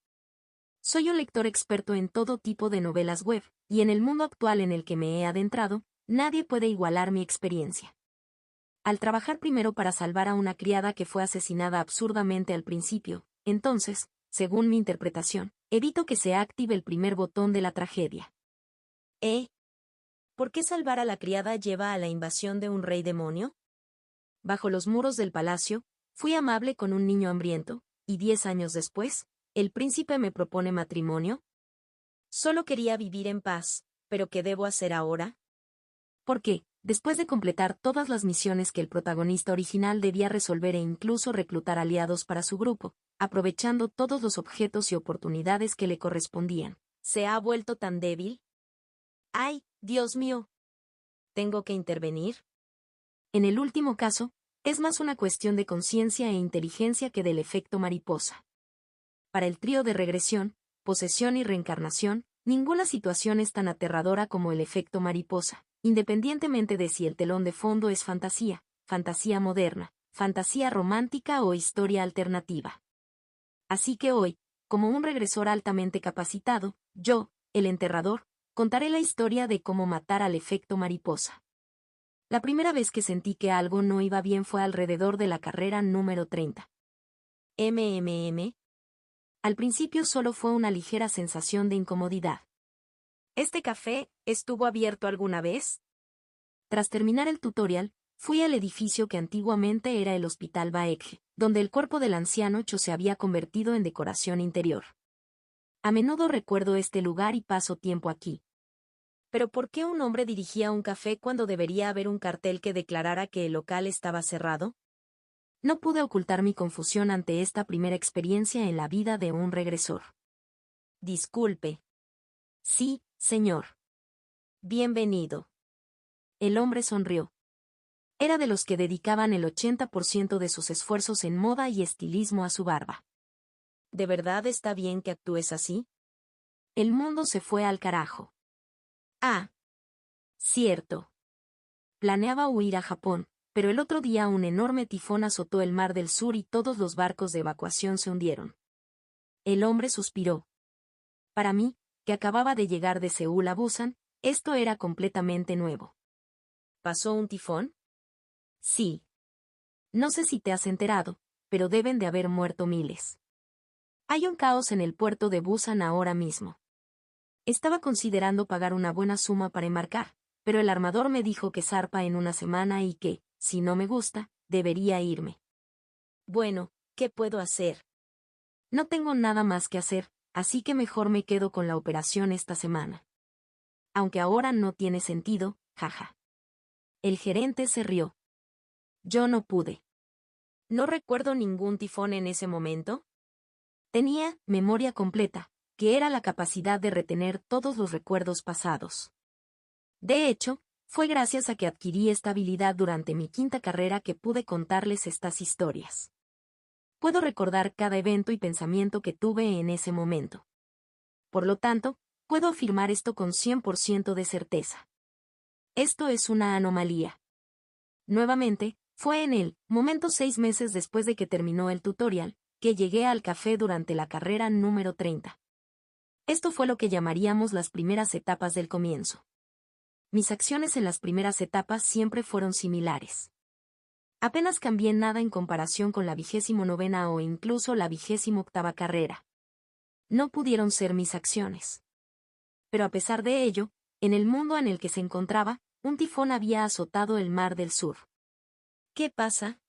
Soy un lector experto en todo tipo de novelas web, y en el mundo actual en el que me he adentrado, nadie puede igualar mi experiencia. Al trabajar primero para salvar a una criada que fue asesinada absurdamente al principio, entonces, según mi interpretación, evito que se active el primer botón de la tragedia. ¿Por qué salvar a la criada lleva a la invasión de un rey demonio? Bajo los muros del palacio, Fui amable con un niño hambriento, y 10 años después, ¿el príncipe me propone matrimonio? Solo quería vivir en paz, pero ¿qué debo hacer ahora? Porque, después de completar todas las misiones que el protagonista original debía resolver e incluso reclutar aliados para su grupo, aprovechando todos los objetos y oportunidades que le correspondían, ¿se ha vuelto tan débil? ¡Ay, Dios mío! ¿Tengo que intervenir? En el último caso, es más una cuestión de conciencia e inteligencia que del efecto mariposa. Para el trío de regresión, posesión y reencarnación, ninguna situación es tan aterradora como el efecto mariposa, independientemente de si el telón de fondo es fantasía, fantasía moderna, fantasía romántica o historia alternativa. Así que hoy, como un regresor altamente capacitado, yo, el enterrador, contaré la historia de cómo matar al efecto mariposa. La primera vez que sentí que algo no iba bien fue alrededor de la carrera número 30. Al principio solo fue una ligera sensación de incomodidad. ¿Este café estuvo abierto alguna vez? Tras terminar el tutorial, fui al edificio que antiguamente era el Hospital Baekje, donde el cuerpo del anciano Cho se había convertido en decoración interior. A menudo recuerdo este lugar y paso tiempo aquí. ¿Pero por qué un hombre dirigía un café cuando debería haber un cartel que declarara que el local estaba cerrado? No pude ocultar mi confusión ante esta primera experiencia en la vida de un regresor. Disculpe. Sí, señor. Bienvenido. El hombre sonrió. Era de los que dedicaban el 80% de sus esfuerzos en moda y estilismo a su barba. ¿De verdad está bien que actúes así? El mundo se fue al carajo. Ah. Cierto. Planeaba huir a Japón, pero el otro día un enorme tifón azotó el Mar del Sur y todos los barcos de evacuación se hundieron. El hombre suspiró. Para mí, que acababa de llegar de Seúl a Busan, esto era completamente nuevo. ¿Pasó un tifón? Sí. No sé si te has enterado, pero deben de haber muerto miles. Hay un caos en el puerto de Busan ahora mismo. Estaba considerando pagar una buena suma para embarcar, pero el armador me dijo que zarpa en una semana y que, si no me gusta, debería irme. Bueno, ¿qué puedo hacer? No tengo nada más que hacer, así que mejor me quedo con la operación esta semana. Aunque ahora no tiene sentido, jaja. El gerente se rió. Yo no pude. ¿No recuerdo ningún tifón en ese momento? Tenía memoria completa, que era la capacidad de retener todos los recuerdos pasados. De hecho, fue gracias a que adquirí esta habilidad durante mi quinta carrera que pude contarles estas historias. Puedo recordar cada evento y pensamiento que tuve en ese momento. Por lo tanto, puedo afirmar esto con 100% de certeza. Esto es una anomalía. Nuevamente, fue en el momento 6 meses después de que terminó el tutorial, que llegué al café durante la carrera número 30. Esto fue lo que llamaríamos las primeras etapas del comienzo. Mis acciones en las primeras etapas siempre fueron similares. Apenas cambié nada en comparación con la 29ª o incluso la 28ª carrera. No pudieron ser mis acciones. Pero a pesar de ello, en el mundo en el que se encontraba, un tifón había azotado el Mar del Sur. ¿Qué pasa?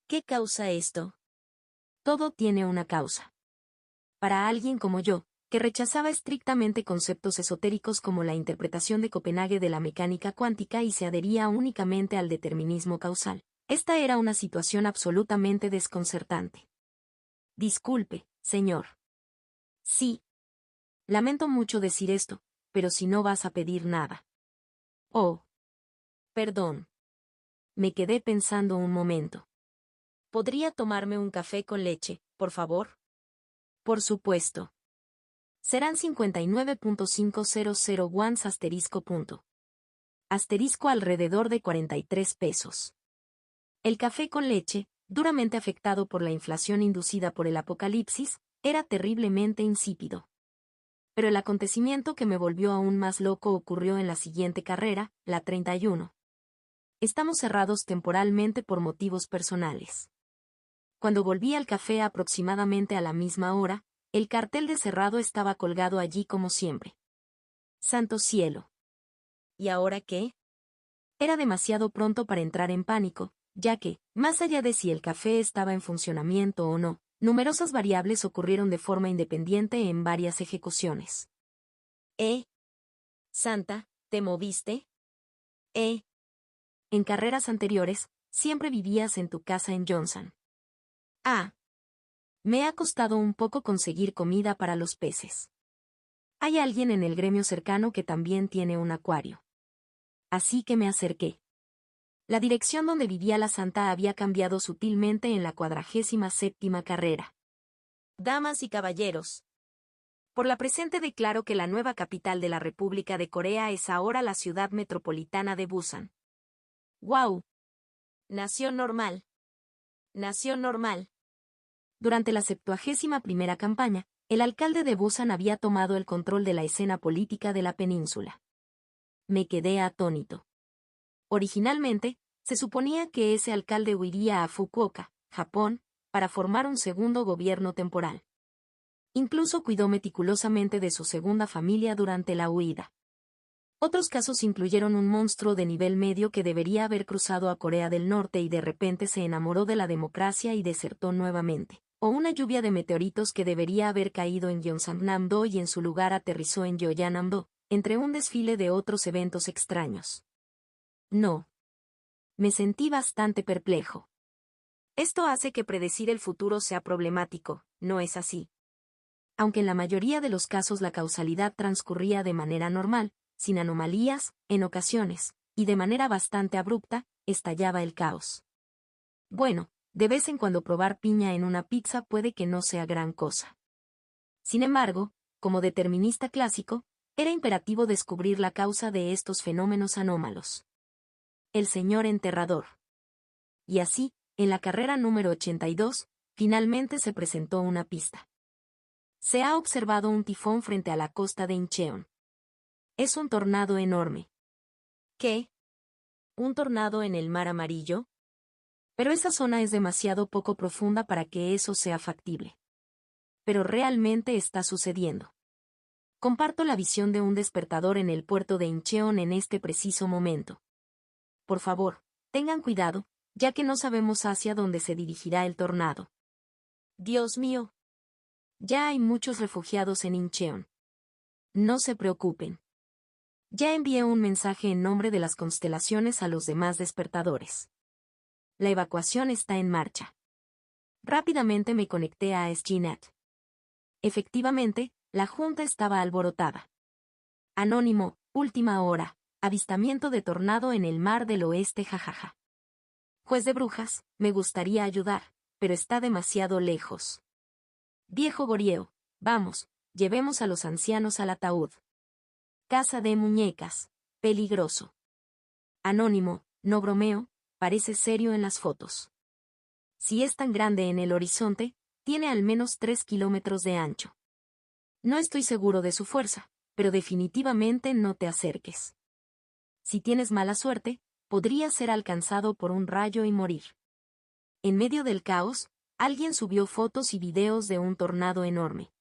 ¿Qué causa esto? Todo tiene una causa. Para alguien como yo, que rechazaba estrictamente conceptos esotéricos como la interpretación de Copenhague de la mecánica cuántica y se adhería únicamente al determinismo causal, esta era una situación absolutamente desconcertante. Disculpe, señor. Sí. Lamento mucho decir esto, pero si no vas a pedir nada. Oh. Perdón. Me quedé pensando un momento. ¿Podría tomarme un café con leche, por favor? Por supuesto. Serán 59.500 wons asterisco punto. Asterisco alrededor de 43 pesos. El café con leche, duramente afectado por la inflación inducida por el apocalipsis, era terriblemente insípido. Pero el acontecimiento que me volvió aún más loco ocurrió en la siguiente carrera, la 31. Estamos cerrados temporalmente por motivos personales. Cuando volví al café aproximadamente a la misma hora, el cartel de cerrado estaba colgado allí como siempre. Santo cielo. ¿Y ahora qué? Era demasiado pronto para entrar en pánico, ya que, más allá de si el café estaba en funcionamiento o no, numerosas variables ocurrieron de forma independiente en varias ejecuciones. Santa, ¿te moviste? En carreras anteriores, siempre vivías en tu casa en Johnson. Me ha costado un poco conseguir comida para los peces. Hay alguien en el gremio cercano que también tiene un acuario. Así que me acerqué. La dirección donde vivía la santa había cambiado sutilmente en la 47ª carrera. Damas y caballeros. Por la presente declaro que la nueva capital de la República de Corea es ahora la ciudad metropolitana de Busan. ¡Guau! Nación normal. Nación normal. Durante la 71ª campaña, el alcalde de Busan había tomado el control de la escena política de la península. Me quedé atónito. Originalmente, se suponía que ese alcalde huiría a Fukuoka, Japón, para formar un segundo gobierno temporal. Incluso cuidó meticulosamente de su segunda familia durante la huida. Otros casos incluyeron un monstruo de nivel medio que debería haber cruzado a Corea del Norte y de repente se enamoró de la democracia y desertó nuevamente, o una lluvia de meteoritos que debería haber caído en Gyeongsangnam-do y en su lugar aterrizó en Gyeongganam-do, entre un desfile de otros eventos extraños. No. Me sentí bastante perplejo. Esto hace que predecir el futuro sea problemático, ¿no es así? Aunque en la mayoría de los casos la causalidad transcurría de manera normal, sin anomalías, en ocasiones, y de manera bastante abrupta, estallaba el caos. Bueno, de vez en cuando probar piña en una pizza puede que no sea gran cosa. Sin embargo, como determinista clásico, era imperativo descubrir la causa de estos fenómenos anómalos. El señor enterrador. Y así, en la carrera número 82, finalmente se presentó una pista. Se ha observado un tifón frente a la costa de Incheon. Es un tornado enorme. ¿Qué? ¿Un tornado en el Mar Amarillo? Pero esa zona es demasiado poco profunda para que eso sea factible. Pero realmente está sucediendo. Comparto la visión de un despertador en el puerto de Incheon en este preciso momento. Por favor, tengan cuidado, ya que no sabemos hacia dónde se dirigirá el tornado. Dios mío. Ya hay muchos refugiados en Incheon. No se preocupen. Ya envié un mensaje en nombre de las constelaciones a los demás despertadores. La evacuación está en marcha. Rápidamente me conecté a SGNet. Efectivamente, la junta estaba alborotada. Anónimo, última hora, avistamiento de tornado en el mar del oeste jajaja. Juez de brujas, me gustaría ayudar, pero está demasiado lejos. Viejo Gorieo, vamos, llevemos a los ancianos al ataúd. Casa de muñecas, peligroso. Anónimo, no bromeo, parece serio en las fotos. Si es tan grande en el horizonte, tiene al menos 3 kilómetros de ancho. No estoy seguro de su fuerza, pero definitivamente no te acerques. Si tienes mala suerte, podría ser alcanzado por un rayo y morir. En medio del caos, alguien subió fotos y videos de un tornado enorme.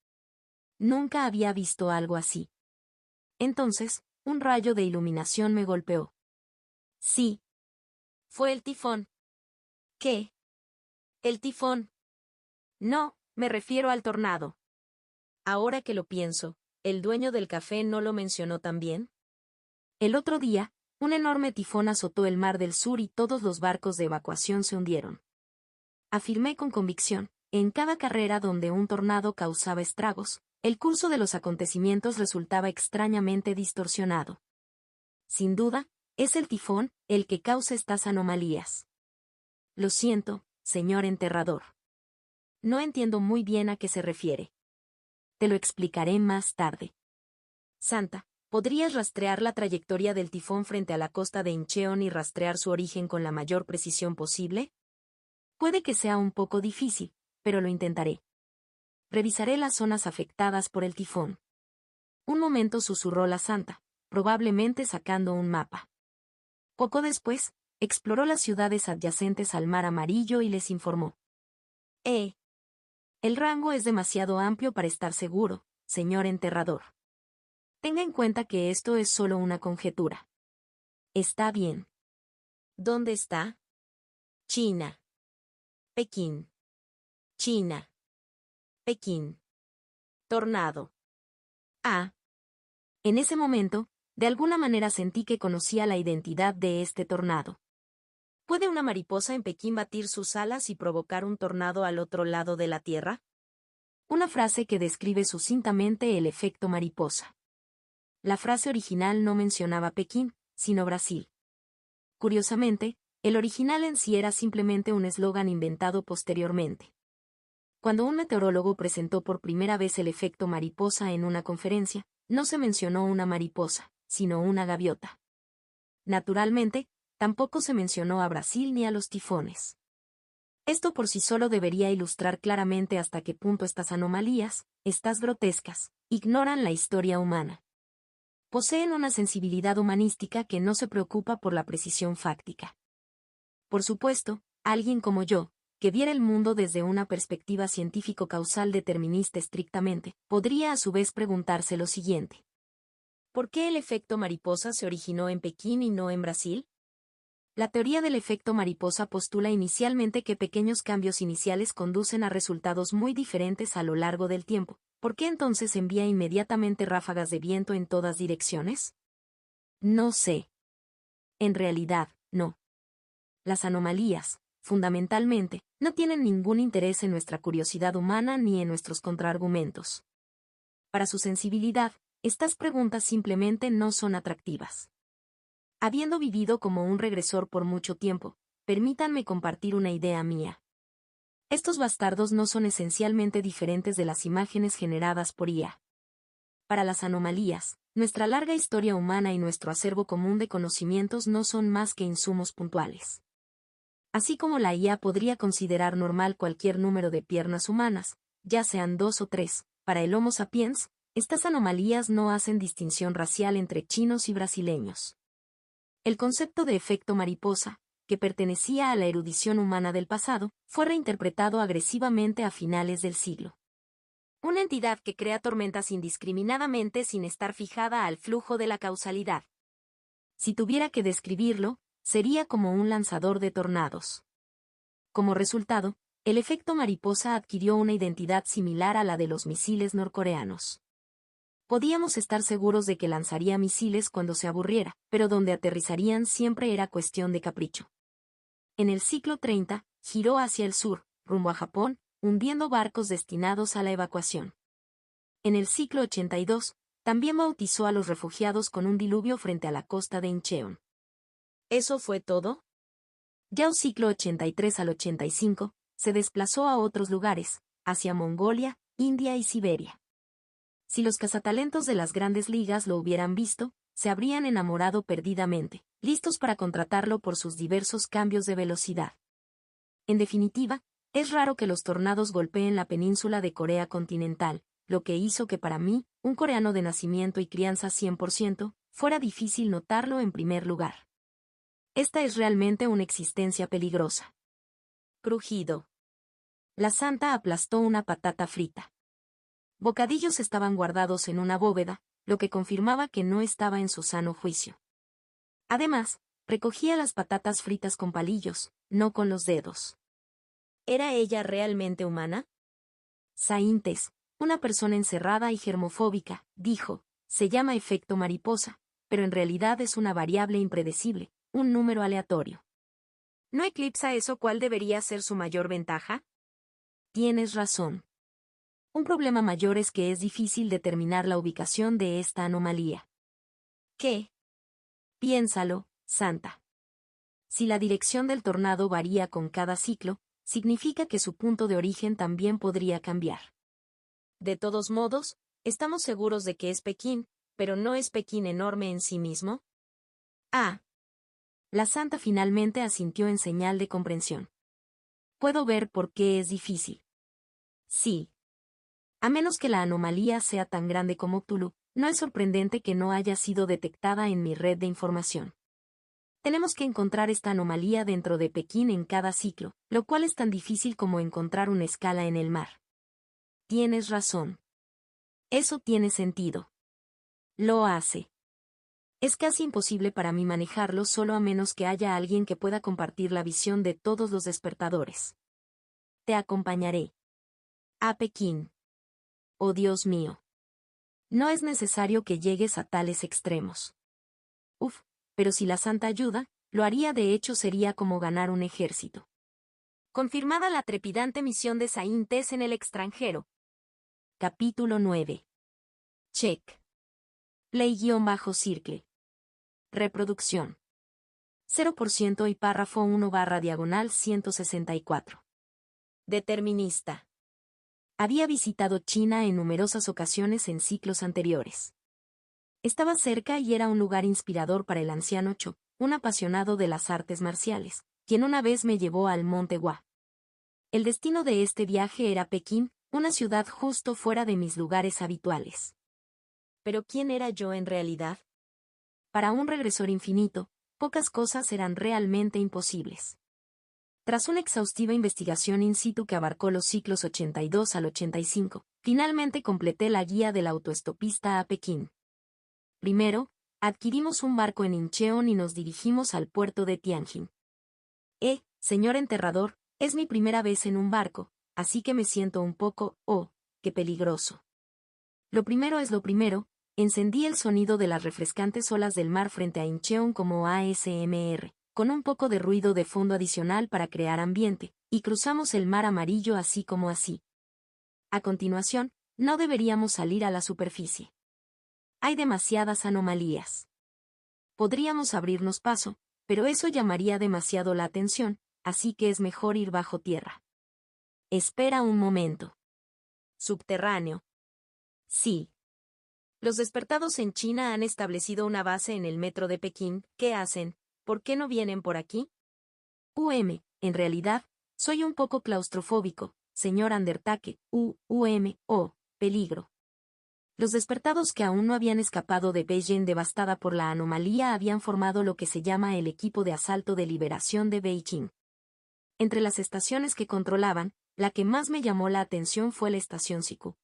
Nunca había visto algo así. Entonces, un rayo de iluminación me golpeó. Sí. Fue el tifón. ¿Qué? El tifón. No, me refiero al tornado. Ahora que lo pienso, ¿el dueño del café no lo mencionó también? El otro día, un enorme tifón azotó el Mar del Sur y todos los barcos de evacuación se hundieron. Afirmé con convicción, en cada carrera donde un tornado causaba estragos, el curso de los acontecimientos resultaba extrañamente distorsionado. Sin duda, es el tifón el que causa estas anomalías. Lo siento, señor enterrador. No entiendo muy bien a qué se refiere. Te lo explicaré más tarde. Santa, ¿podrías rastrear la trayectoria del tifón frente a la costa de Incheon y rastrear su origen con la mayor precisión posible? Puede que sea un poco difícil, pero lo intentaré. Revisaré las zonas afectadas por el tifón. Un momento susurró la santa, probablemente sacando un mapa. Poco después, exploró las ciudades adyacentes al Mar Amarillo y les informó. El rango es demasiado amplio para estar seguro, señor enterrador. Tenga en cuenta que esto es solo una conjetura. Está bien. ¿Dónde está? China. Pekín. China. Pekín. Tornado. Ah. En ese momento, de alguna manera sentí que conocía la identidad de este tornado. ¿Puede una mariposa en Pekín batir sus alas y provocar un tornado al otro lado de la Tierra? Una frase que describe sucintamente el efecto mariposa. La frase original no mencionaba Pekín, sino Brasil. Curiosamente, el original en sí era simplemente un eslogan inventado posteriormente. Cuando un meteorólogo presentó por primera vez el efecto mariposa en una conferencia, no se mencionó una mariposa, sino una gaviota. Naturalmente, tampoco se mencionó a Brasil ni a los tifones. Esto por sí solo debería ilustrar claramente hasta qué punto estas anomalías, estas grotescas, ignoran la historia humana. Poseen una sensibilidad humanística que no se preocupa por la precisión fáctica. Por supuesto, alguien como yo, que viera el mundo desde una perspectiva científico-causal determinista estrictamente, podría a su vez preguntarse lo siguiente. ¿Por qué el efecto mariposa se originó en Pekín y no en Brasil? La teoría del efecto mariposa postula inicialmente que pequeños cambios iniciales conducen a resultados muy diferentes a lo largo del tiempo. ¿Por qué entonces envía inmediatamente ráfagas de viento en todas direcciones? No sé. En realidad, no. Las anomalías, fundamentalmente, no tienen ningún interés en nuestra curiosidad humana ni en nuestros contraargumentos. Para su sensibilidad, estas preguntas simplemente no son atractivas. Habiendo vivido como un regresor por mucho tiempo, permítanme compartir una idea mía. Estos bastardos no son esencialmente diferentes de las imágenes generadas por IA. Para las anomalías, nuestra larga historia humana y nuestro acervo común de conocimientos no son más que insumos puntuales. Así como la IA podría considerar normal cualquier número de piernas humanas, ya sean 2 o 3, para el Homo sapiens, estas anomalías no hacen distinción racial entre chinos y brasileños. El concepto de efecto mariposa, que pertenecía a la erudición humana del pasado, fue reinterpretado agresivamente a finales del siglo. Una entidad que crea tormentas indiscriminadamente sin estar fijada al flujo de la causalidad. Si tuviera que describirlo, sería como un lanzador de tornados. Como resultado, el efecto mariposa adquirió una identidad similar a la de los misiles norcoreanos. Podíamos estar seguros de que lanzaría misiles cuando se aburriera, pero donde aterrizarían siempre era cuestión de capricho. En el siglo 30, giró hacia el sur, rumbo a Japón, hundiendo barcos destinados a la evacuación. En el siglo 82, también bautizó a los refugiados con un diluvio frente a la costa de Incheon. ¿Eso fue todo? Ya el siglo 83 al 85, se desplazó a otros lugares, hacia Mongolia, India y Siberia. Si los cazatalentos de las grandes ligas lo hubieran visto, se habrían enamorado perdidamente, listos para contratarlo por sus diversos cambios de velocidad. En definitiva, es raro que los tornados golpeen la península de Corea continental, lo que hizo que para mí, un coreano de nacimiento y crianza 100%, fuera difícil notarlo en primer lugar. Esta es realmente una existencia peligrosa. Crujido. La santa aplastó una patata frita. Bocadillos estaban guardados en una bóveda, lo que confirmaba que no estaba en su sano juicio. Además, recogía las patatas fritas con palillos, no con los dedos. ¿Era ella realmente humana? Saintes, una persona encerrada y germofóbica, dijo, se llama efecto mariposa, pero en realidad es una variable impredecible, un número aleatorio. ¿No eclipsa eso cuál debería ser su mayor ventaja? Tienes razón. Un problema mayor es que es difícil determinar la ubicación de esta anomalía. ¿Qué? Piénsalo, Santa. Si la dirección del tornado varía con cada ciclo, significa que su punto de origen también podría cambiar. De todos modos, estamos seguros de que es Pekín, pero ¿no es Pekín enorme en sí mismo? Ah. La Santa finalmente asintió en señal de comprensión. Puedo ver por qué es difícil. Sí. A menos que la anomalía sea tan grande como Cthulhu, no es sorprendente que no haya sido detectada en mi red de información. Tenemos que encontrar esta anomalía dentro de Pekín en cada ciclo, lo cual es tan difícil como encontrar una escala en el mar. Tienes razón. Eso tiene sentido. Lo hace. Es casi imposible para mí manejarlo solo a menos que haya alguien que pueda compartir la visión de todos los despertadores. Te acompañaré. A Pekín. Oh Dios mío. No es necesario que llegues a tales extremos. Uf, pero si la Santa ayuda, lo haría. De hecho sería como ganar un ejército. Confirmada la trepidante misión de Saint Tess en el extranjero. Capítulo 9. Check. Play-circle. Reproducción. 0% y párrafo 1/diagonal 164. Determinista. Había visitado China en numerosas ocasiones en ciclos anteriores. Estaba cerca y era un lugar inspirador para el anciano Cho, un apasionado de las artes marciales, quien una vez me llevó al Monte Hua. El destino de este viaje era Pekín, una ciudad justo fuera de mis lugares habituales. ¿Pero quién era yo en realidad? Para un regresor infinito, pocas cosas eran realmente imposibles. Tras una exhaustiva investigación in situ que abarcó los ciclos 82 al 85, finalmente completé la guía del autoestopista a Pekín. Primero, adquirimos un barco en Incheon y nos dirigimos al puerto de Tianjin. Señor enterrador, es mi primera vez en un barco, así que me siento un poco, qué peligroso. Lo primero es lo primero, encendí el sonido de las refrescantes olas del mar frente a Incheon como ASMR, con un poco de ruido de fondo adicional para crear ambiente, y cruzamos el mar amarillo así como así. A continuación, no deberíamos salir a la superficie. Hay demasiadas anomalías. Podríamos abrirnos paso, pero eso llamaría demasiado la atención, así que es mejor ir bajo tierra. Espera un momento. Subterráneo. Sí. Los despertados en China han establecido una base en el metro de Pekín. ¿Qué hacen? ¿Por qué no vienen por aquí? En realidad, soy un poco claustrofóbico, señor Undertake. Peligro. Los despertados que aún no habían escapado de Beijing devastada por la anomalía habían formado lo que se llama el equipo de asalto de liberación de Beijing. Entre las estaciones que controlaban, la que más me llamó la atención fue la estación Siku.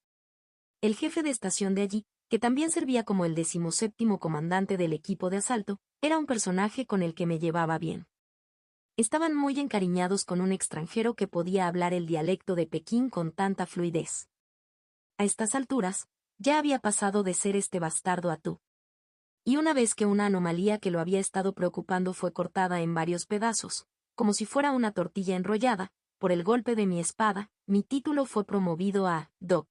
El jefe de estación de allí, que también servía como el 17º comandante del equipo de asalto, era un personaje con el que me llevaba bien. Estaban muy encariñados con un extranjero que podía hablar el dialecto de Pekín con tanta fluidez. A estas alturas, ya había pasado de ser este bastardo a tú. Y una vez que una anomalía que lo había estado preocupando fue cortada en varios pedazos, como si fuera una tortilla enrollada, por el golpe de mi espada, mi título fue promovido a Doc.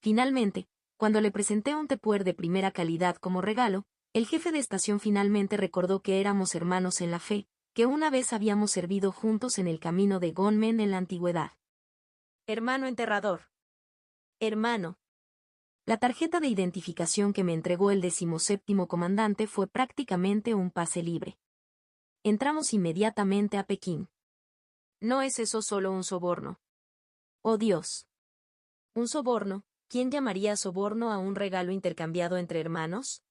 Finalmente, cuando le presenté un tupper de primera calidad como regalo, el jefe de estación finalmente recordó que éramos hermanos en la fe, que una vez habíamos servido juntos en el camino de Gonmen en la antigüedad. Hermano enterrador. Hermano. La tarjeta de identificación que me entregó el 17º comandante fue prácticamente un pase libre. Entramos inmediatamente a Pekín. ¿No es eso solo un soborno? ¡Oh Dios! ¿Un soborno? ¿Quién llamaría soborno a un regalo intercambiado entre hermanos?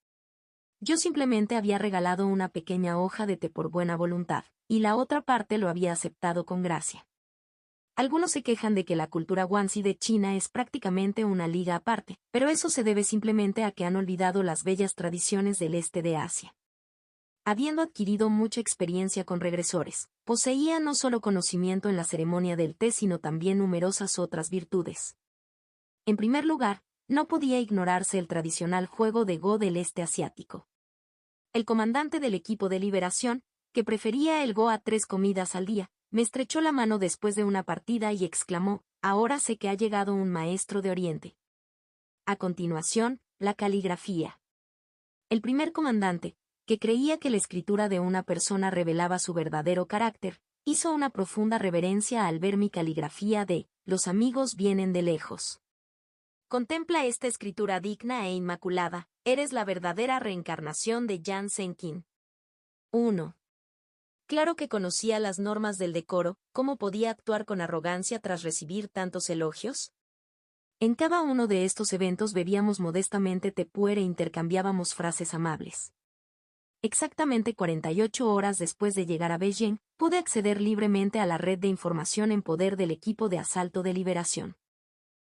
Yo simplemente había regalado una pequeña hoja de té por buena voluntad, y la otra parte lo había aceptado con gracia. Algunos se quejan de que la cultura Guanxi de China es prácticamente una liga aparte, pero eso se debe simplemente a que han olvidado las bellas tradiciones del este de Asia. Habiendo adquirido mucha experiencia con regresores, poseía no solo conocimiento en la ceremonia del té sino también numerosas otras virtudes. En primer lugar, no podía ignorarse el tradicional juego de Go del este asiático. El comandante del equipo de liberación, que prefería el Go a 3 comidas al día, me estrechó la mano después de una partida y exclamó, ahora sé que ha llegado un maestro de Oriente. A continuación, la caligrafía. El primer comandante, que creía que la escritura de una persona revelaba su verdadero carácter, hizo una profunda reverencia al ver mi caligrafía de «Los amigos vienen de lejos». Contempla esta escritura digna e inmaculada, eres la verdadera reencarnación de Yan Senkin. 1. Claro que conocía las normas del decoro, ¿cómo podía actuar con arrogancia tras recibir tantos elogios? En cada uno de estos eventos bebíamos modestamente tupper e intercambiábamos frases amables. Exactamente 48 horas después de llegar a Beijing, pude acceder libremente a la red de información en poder del equipo de asalto de liberación.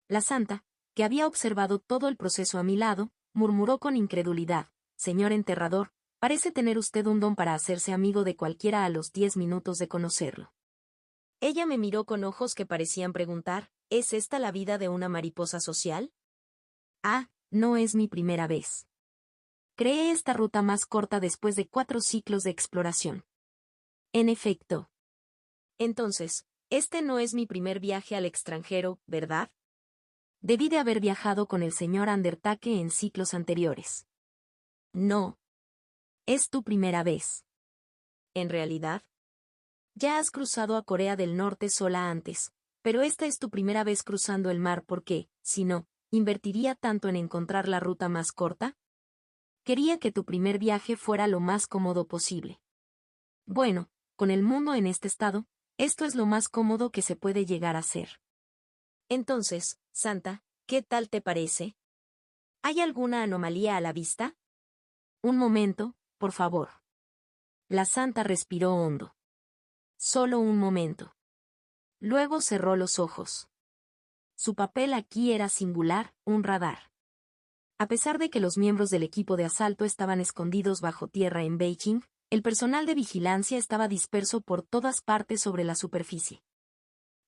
La santa, que había observado todo el proceso a mi lado, murmuró con incredulidad, señor enterrador, parece tener usted un don para hacerse amigo de cualquiera a los 10 minutos de conocerlo. Ella me miró con ojos que parecían preguntar, ¿es esta la vida de una mariposa social? Ah, no es mi primera vez. Creé esta ruta más corta después de 4 ciclos de exploración. En efecto. Entonces, este no es mi primer viaje al extranjero, ¿verdad? Debí de haber viajado con el señor Undertake en ciclos anteriores. No. Es tu primera vez. En realidad, ya has cruzado a Corea del Norte sola antes, pero esta es tu primera vez cruzando el mar porque, si no, ¿invertiría tanto en encontrar la ruta más corta? Quería que tu primer viaje fuera lo más cómodo posible. Bueno, con el mundo en este estado, esto es lo más cómodo que se puede llegar a ser. Entonces, Santa, ¿qué tal te parece? ¿Hay alguna anomalía a la vista? Un momento, por favor. La Santa respiró hondo. Solo un momento. Luego cerró los ojos. Su papel aquí era singular, un radar. A pesar de que los miembros del equipo de asalto estaban escondidos bajo tierra en Beijing, el personal de vigilancia estaba disperso por todas partes sobre la superficie.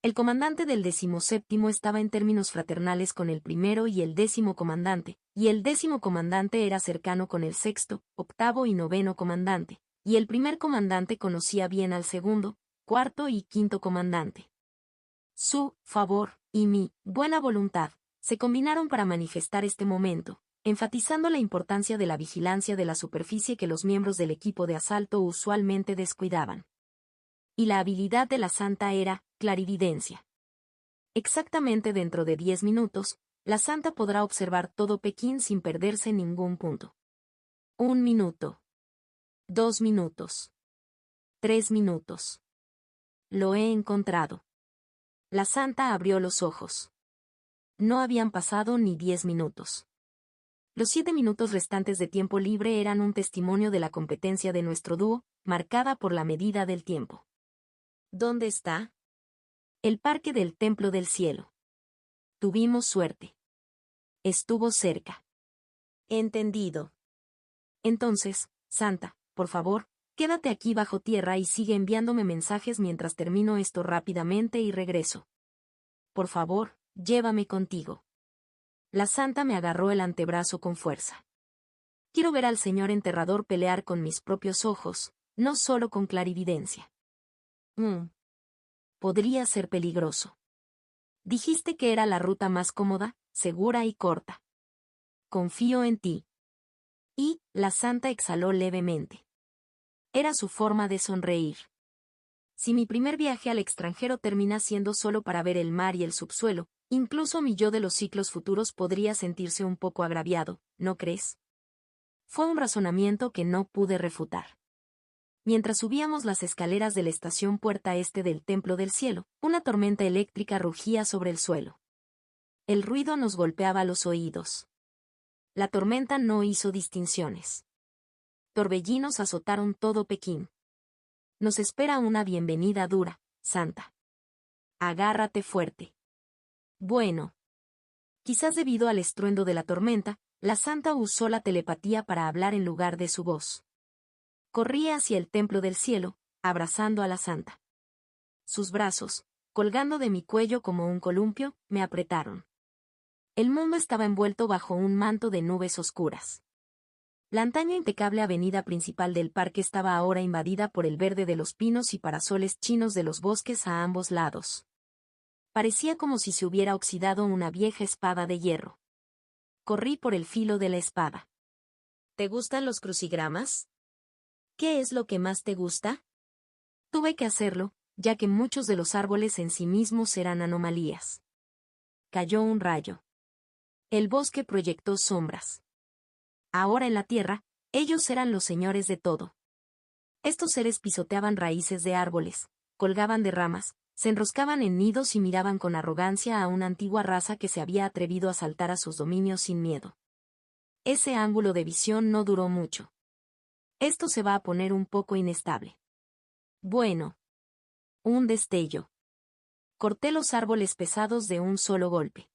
El comandante del 17º estaba en términos fraternales con el primero y el 10º comandante, y el 10º comandante era cercano con el 6º, 8º y 9º comandante, y el primer comandante conocía bien al segundo, 4º y 5º comandante. Su favor y mi buena voluntad se combinaron para manifestar este momento, enfatizando la importancia de la vigilancia de la superficie que los miembros del equipo de asalto usualmente descuidaban. Y la habilidad de la Santa era clarividencia. Exactamente dentro de 10 minutos, la Santa podrá observar todo Pekín sin perderse ningún punto. 1 minuto. 2 minutos. 3 minutos. Lo he encontrado. La Santa abrió los ojos. No habían pasado ni 10 minutos. Los 7 minutos restantes de tiempo libre eran un testimonio de la competencia de nuestro dúo, marcada por la medida del tiempo. ¿Dónde está? El parque del Templo del Cielo. Tuvimos suerte. Estuvo cerca. Entendido. Entonces, Santa, por favor, quédate aquí bajo tierra y sigue enviándome mensajes mientras termino esto rápidamente y regreso. Por favor, llévame contigo. La Santa me agarró el antebrazo con fuerza. Quiero ver al señor enterrador pelear con mis propios ojos, no solo con clarividencia. Podría ser peligroso. Dijiste que era la ruta más cómoda, segura y corta. Confío en ti. Y, la Santa exhaló levemente. Era su forma de sonreír. Si mi primer viaje al extranjero termina siendo solo para ver el mar y el subsuelo, incluso mi yo de los ciclos futuros podría sentirse un poco agraviado, ¿no crees? Fue un razonamiento que no pude refutar. Mientras subíamos las escaleras de la estación puerta este del Templo del Cielo, una tormenta eléctrica rugía sobre el suelo. El ruido nos golpeaba los oídos. La tormenta no hizo distinciones. Torbellinos azotaron todo Pekín. Nos espera una bienvenida dura, Santa. Agárrate fuerte. Bueno. Quizás debido al estruendo de la tormenta, la Santa usó la telepatía para hablar en lugar de su voz. Corrí hacia el Templo del Cielo, abrazando a la Santa. Sus brazos, colgando de mi cuello como un columpio, me apretaron. El mundo estaba envuelto bajo un manto de nubes oscuras. La antaño impecable avenida principal del parque estaba ahora invadida por el verde de los pinos y parasoles chinos de los bosques a ambos lados. Parecía como si se hubiera oxidado una vieja espada de hierro. Corrí por el filo de la espada. ¿Te gustan los crucigramas? ¿Qué es lo que más te gusta? Tuve que hacerlo, ya que muchos de los árboles en sí mismos eran anomalías. Cayó un rayo. El bosque proyectó sombras. Ahora en la tierra, ellos eran los señores de todo. Estos seres pisoteaban raíces de árboles, colgaban de ramas, se enroscaban en nidos y miraban con arrogancia a una antigua raza que se había atrevido a saltar a sus dominios sin miedo. Ese ángulo de visión no duró mucho. Esto se va a poner un poco inestable. Bueno. Un destello. Corté los árboles pesados de un solo golpe.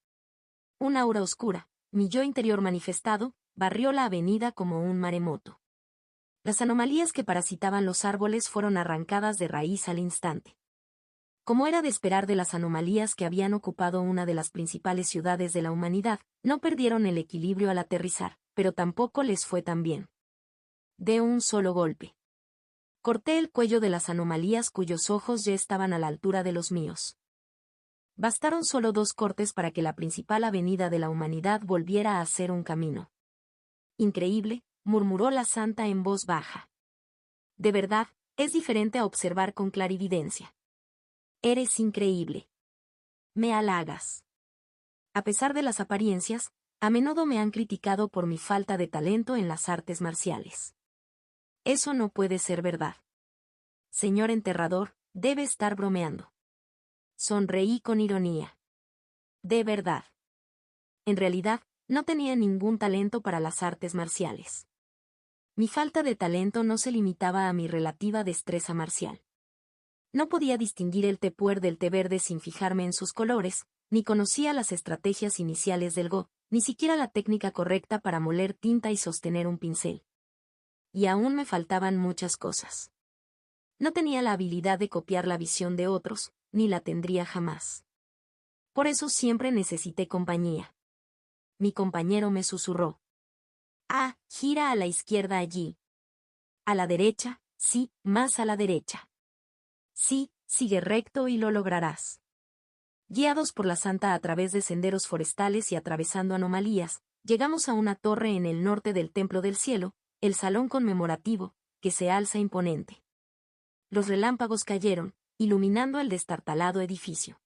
Un aura oscura, mi yo interior manifestado, barrió la avenida como un maremoto. Las anomalías que parasitaban los árboles fueron arrancadas de raíz al instante. Como era de esperar de las anomalías que habían ocupado una de las principales ciudades de la humanidad, no perdieron el equilibrio al aterrizar, pero tampoco les fue tan bien. De un solo golpe. Corté el cuello de las anomalías cuyos ojos ya estaban a la altura de los míos. Bastaron solo 2 cortes para que la principal avenida de la humanidad volviera a ser un camino. Increíble, murmuró la santa en voz baja. De verdad, es diferente a observar con clarividencia. Eres increíble. Me halagas. A pesar de las apariencias, a menudo me han criticado por mi falta de talento en las artes marciales. Eso no puede ser verdad. Señor enterrador, debe estar bromeando. Sonreí con ironía. De verdad. En realidad, no tenía ningún talento para las artes marciales. Mi falta de talento no se limitaba a mi relativa destreza marcial. No podía distinguir el té puer del té verde sin fijarme en sus colores, ni conocía las estrategias iniciales del Go, ni siquiera la técnica correcta para moler tinta y sostener un pincel. Y aún me faltaban muchas cosas. No tenía la habilidad de copiar la visión de otros, ni la tendría jamás. Por eso siempre necesité compañía. Mi compañero me susurró. Ah, gira a la izquierda allí. A la derecha, sí, más a la derecha. Sí, sigue recto y lo lograrás. Guiados por la santa a través de senderos forestales y atravesando anomalías, llegamos a una torre en el norte del Templo del Cielo, el salón conmemorativo, que se alza imponente. Los relámpagos cayeron, iluminando el destartalado edificio.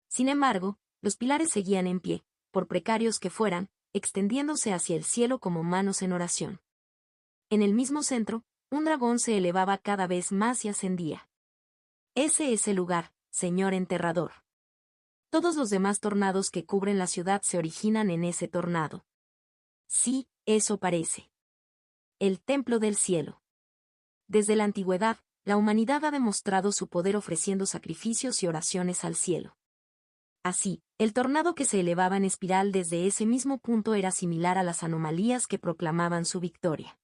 Sin embargo, los pilares seguían en pie, por precarios que fueran, extendiéndose hacia el cielo como manos en oración. En el mismo centro, un dragón se elevaba cada vez más y ascendía. Ese es el lugar, señor enterrador. Todos los demás tornados que cubren la ciudad se originan en ese tornado. Sí, eso parece. El Templo del Cielo. Desde la antigüedad, la humanidad ha demostrado su poder ofreciendo sacrificios y oraciones al cielo. Así, el tornado que se elevaba en espiral desde ese mismo punto era similar a las anomalías que proclamaban su victoria.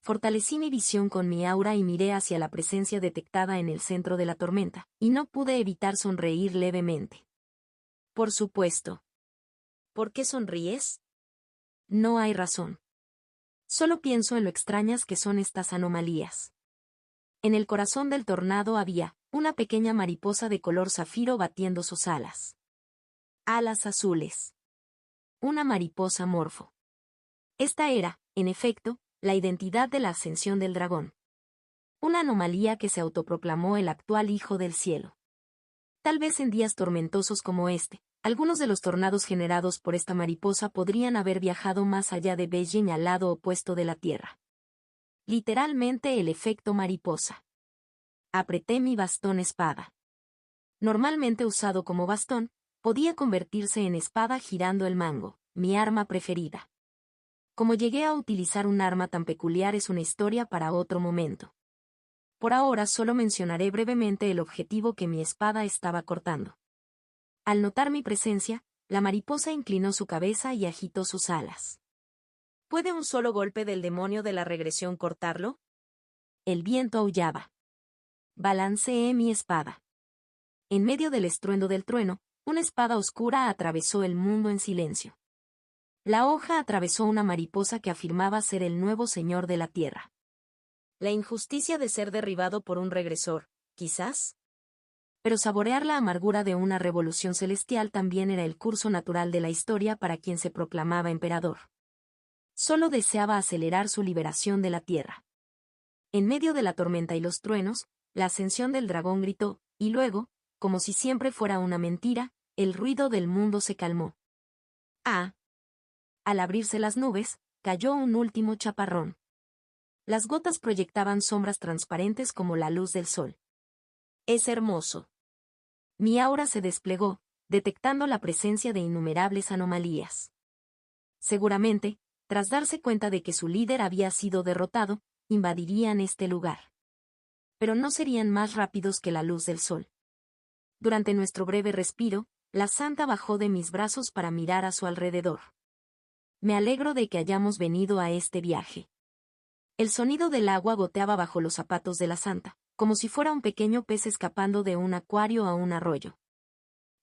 Fortalecí mi visión con mi aura y miré hacia la presencia detectada en el centro de la tormenta, y no pude evitar sonreír levemente. Por supuesto. ¿Por qué sonríes? No hay razón. Solo pienso en lo extrañas que son estas anomalías. En el corazón del tornado había una pequeña mariposa de color zafiro batiendo sus alas. Alas azules. Una mariposa morfo. Esta era, en efecto, la identidad de la ascensión del dragón. Una anomalía que se autoproclamó el actual hijo del cielo. Tal vez en días tormentosos como este, algunos de los tornados generados por esta mariposa podrían haber viajado más allá de Beijing al lado opuesto de la Tierra. Literalmente el efecto mariposa. Apreté mi bastón espada. Normalmente usado como bastón, podía convertirse en espada girando el mango, mi arma preferida. Como llegué a utilizar un arma tan peculiar es una historia para otro momento. Por ahora solo mencionaré brevemente el objetivo que mi espada estaba cortando. Al notar mi presencia, la mariposa inclinó su cabeza y agitó sus alas. ¿Puede un solo golpe del demonio de la regresión cortarlo? El viento aullaba. Balanceé mi espada. En medio del estruendo del trueno, una espada oscura atravesó el mundo en silencio. La hoja atravesó una mariposa que afirmaba ser el nuevo señor de la tierra. La injusticia de ser derribado por un regresor, quizás. Pero saborear la amargura de una revolución celestial también era el curso natural de la historia para quien se proclamaba emperador. Solo deseaba acelerar su liberación de la tierra. En medio de la tormenta y los truenos, la ascensión del dragón gritó, y luego, como si siempre fuera una mentira, el ruido del mundo se calmó. Ah. Al abrirse las nubes, cayó un último chaparrón. Las gotas proyectaban sombras transparentes como la luz del sol. Es hermoso. Mi aura se desplegó, detectando la presencia de innumerables anomalías. Seguramente, tras darse cuenta de que su líder había sido derrotado, invadirían este lugar. Pero no serían más rápidos que la luz del sol. Durante nuestro breve respiro, la santa bajó de mis brazos para mirar a su alrededor. me alegro de que hayamos venido a este viaje. El sonido del agua goteaba bajo los zapatos de la santa, como si fuera un pequeño pez escapando de un acuario a un arroyo.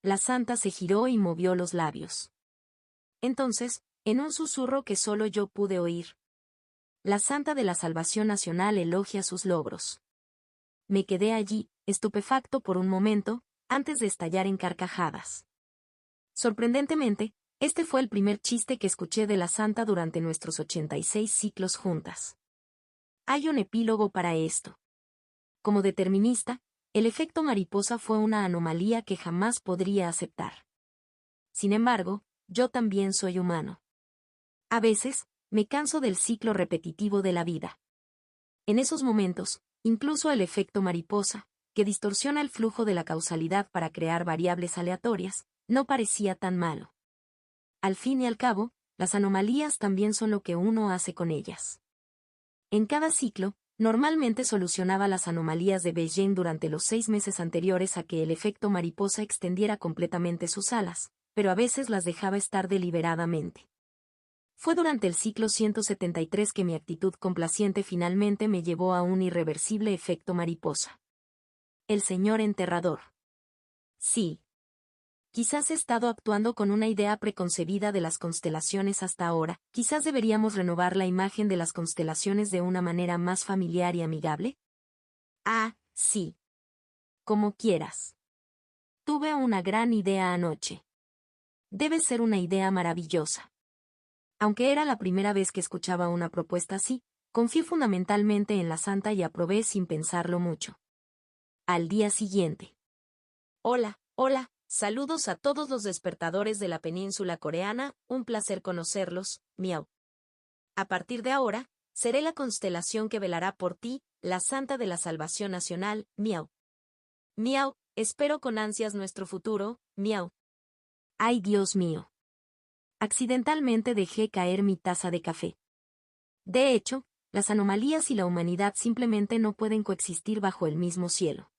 La santa se giró y movió los labios. Entonces, en un susurro que solo yo pude oír, la santa de la Salvación Nacional elogia sus logros. Me quedé allí, estupefacto por un momento, antes de estallar en carcajadas. Sorprendentemente, este fue el primer chiste que escuché de la santa durante nuestros 86 ciclos juntas. Hay un epílogo para esto. Como determinista, el efecto mariposa fue una anomalía que jamás podría aceptar. Sin embargo, yo también soy humano. A veces, me canso del ciclo repetitivo de la vida. En esos momentos, incluso el efecto mariposa, que distorsiona el flujo de la causalidad para crear variables aleatorias, no parecía tan malo. Al fin y al cabo, las anomalías también son lo que uno hace con ellas. En cada ciclo, normalmente solucionaba las anomalías de Beijing durante los 6 meses anteriores a que el efecto mariposa extendiera completamente sus alas, pero a veces las dejaba estar deliberadamente. Fue durante el ciclo 173 que mi actitud complaciente finalmente me llevó a un irreversible efecto mariposa. El señor enterrador. Sí. Quizás he estado actuando con una idea preconcebida de las constelaciones hasta ahora, quizás deberíamos renovar la imagen de las constelaciones de una manera más familiar y amigable. Ah, sí. Como quieras. Tuve una gran idea anoche. Debe ser una idea maravillosa. Aunque era la primera vez que escuchaba una propuesta así, confié fundamentalmente en la santa y aprobé sin pensarlo mucho. Al día siguiente. Hola, hola. Saludos a todos los despertadores de la península coreana, un placer conocerlos, miau. A partir de ahora, seré la constelación que velará por ti, la Santa de la Salvación Nacional, miau. Miau, espero con ansias nuestro futuro, miau. Ay, Dios mío. Accidentalmente dejé caer mi taza de café. De hecho, las anomalías y la humanidad simplemente no pueden coexistir bajo el mismo cielo.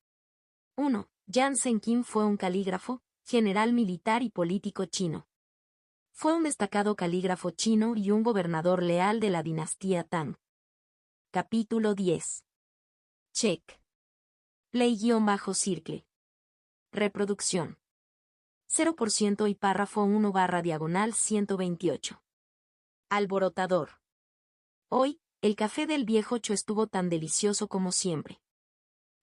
1. Jiang Zemin fue un calígrafo, general militar y político chino. Fue un destacado calígrafo chino y un gobernador leal de la dinastía Tang. Capítulo 10. Check. Play-circle. Reproducción. 0% y párrafo 1/diagonal 128. Alborotador. Hoy, el café del viejo Cho estuvo tan delicioso como siempre.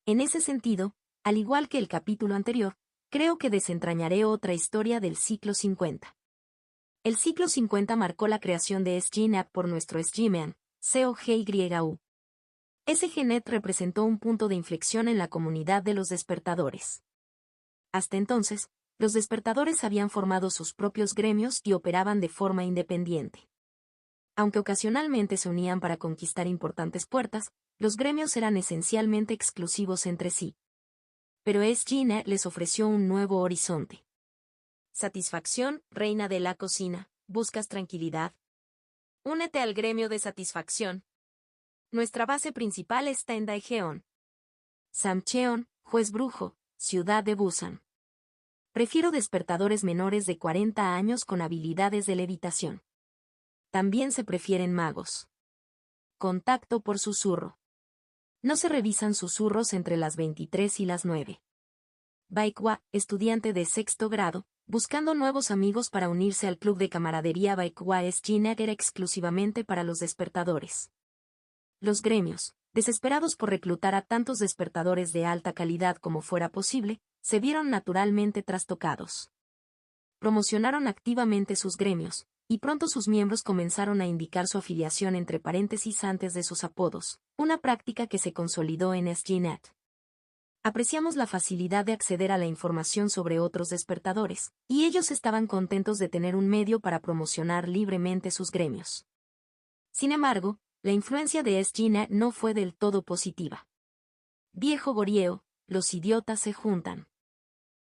En ese sentido, al igual que el capítulo anterior, creo que desentrañaré otra historia del ciclo 50. El ciclo 50 marcó la creación de SGNet por nuestro SGMan, COGYU. SGNet representó un punto de inflexión en la comunidad de los despertadores. Hasta entonces, los despertadores habían formado sus propios gremios y operaban de forma independiente. Aunque ocasionalmente se unían para conquistar importantes puertas, los gremios eran esencialmente exclusivos entre sí. Pero SGNet les ofreció un nuevo horizonte. Satisfacción, reina de la cocina, ¿buscas tranquilidad? Únete al gremio de satisfacción. Nuestra base principal está en Daejeon. Samcheon, juez brujo, ciudad de Busan. Prefiero despertadores menores de 40 años con habilidades de levitación. También se prefieren magos. Contacto por susurro. No se revisan susurros entre las 23 y las 9. Baekwa, estudiante de 6º grado, buscando nuevos amigos para unirse al club de camaradería Baekwa SGNet era exclusivamente para los despertadores. Los gremios, desesperados por reclutar a tantos despertadores de alta calidad como fuera posible, se vieron naturalmente trastocados. Promocionaron activamente sus gremios, y pronto sus miembros comenzaron a indicar su afiliación entre paréntesis antes de sus apodos, una práctica que se consolidó en SGNet. Apreciamos la facilidad de acceder a la información sobre otros despertadores, y ellos estaban contentos de tener un medio para promocionar libremente sus gremios. Sin embargo, la influencia de SGNet no fue del todo positiva. Viejo Gorieo, los idiotas se juntan.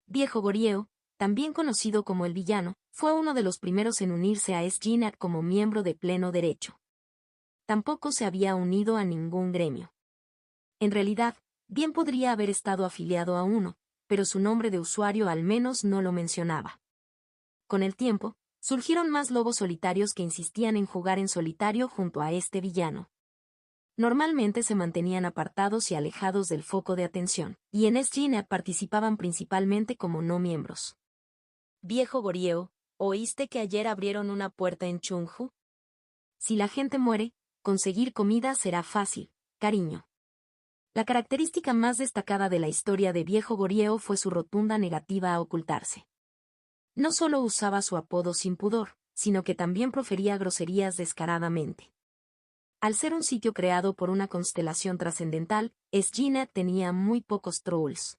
Viejo Gorieo, también conocido como el villano, fue uno de los primeros en unirse a SGNet como miembro de pleno derecho. Tampoco se había unido a ningún gremio. En realidad, bien podría haber estado afiliado a uno, pero su nombre de usuario al menos no lo mencionaba. Con el tiempo, Surgieron más lobos solitarios que insistían en jugar en solitario junto a este villano. Normalmente se mantenían apartados y alejados del foco de atención, y en SGNet participaban principalmente como no miembros. Viejo Gorieo, ¿oíste que ayer abrieron una puerta en Chungju? Si la gente muere, conseguir comida será fácil, cariño. La característica más destacada de la historia de Viejo Gorieo fue su rotunda negativa a ocultarse. No solo usaba su apodo sin pudor, sino que también profería groserías descaradamente. Al ser un sitio creado por una constelación trascendental, SGNet tenía muy pocos trolls.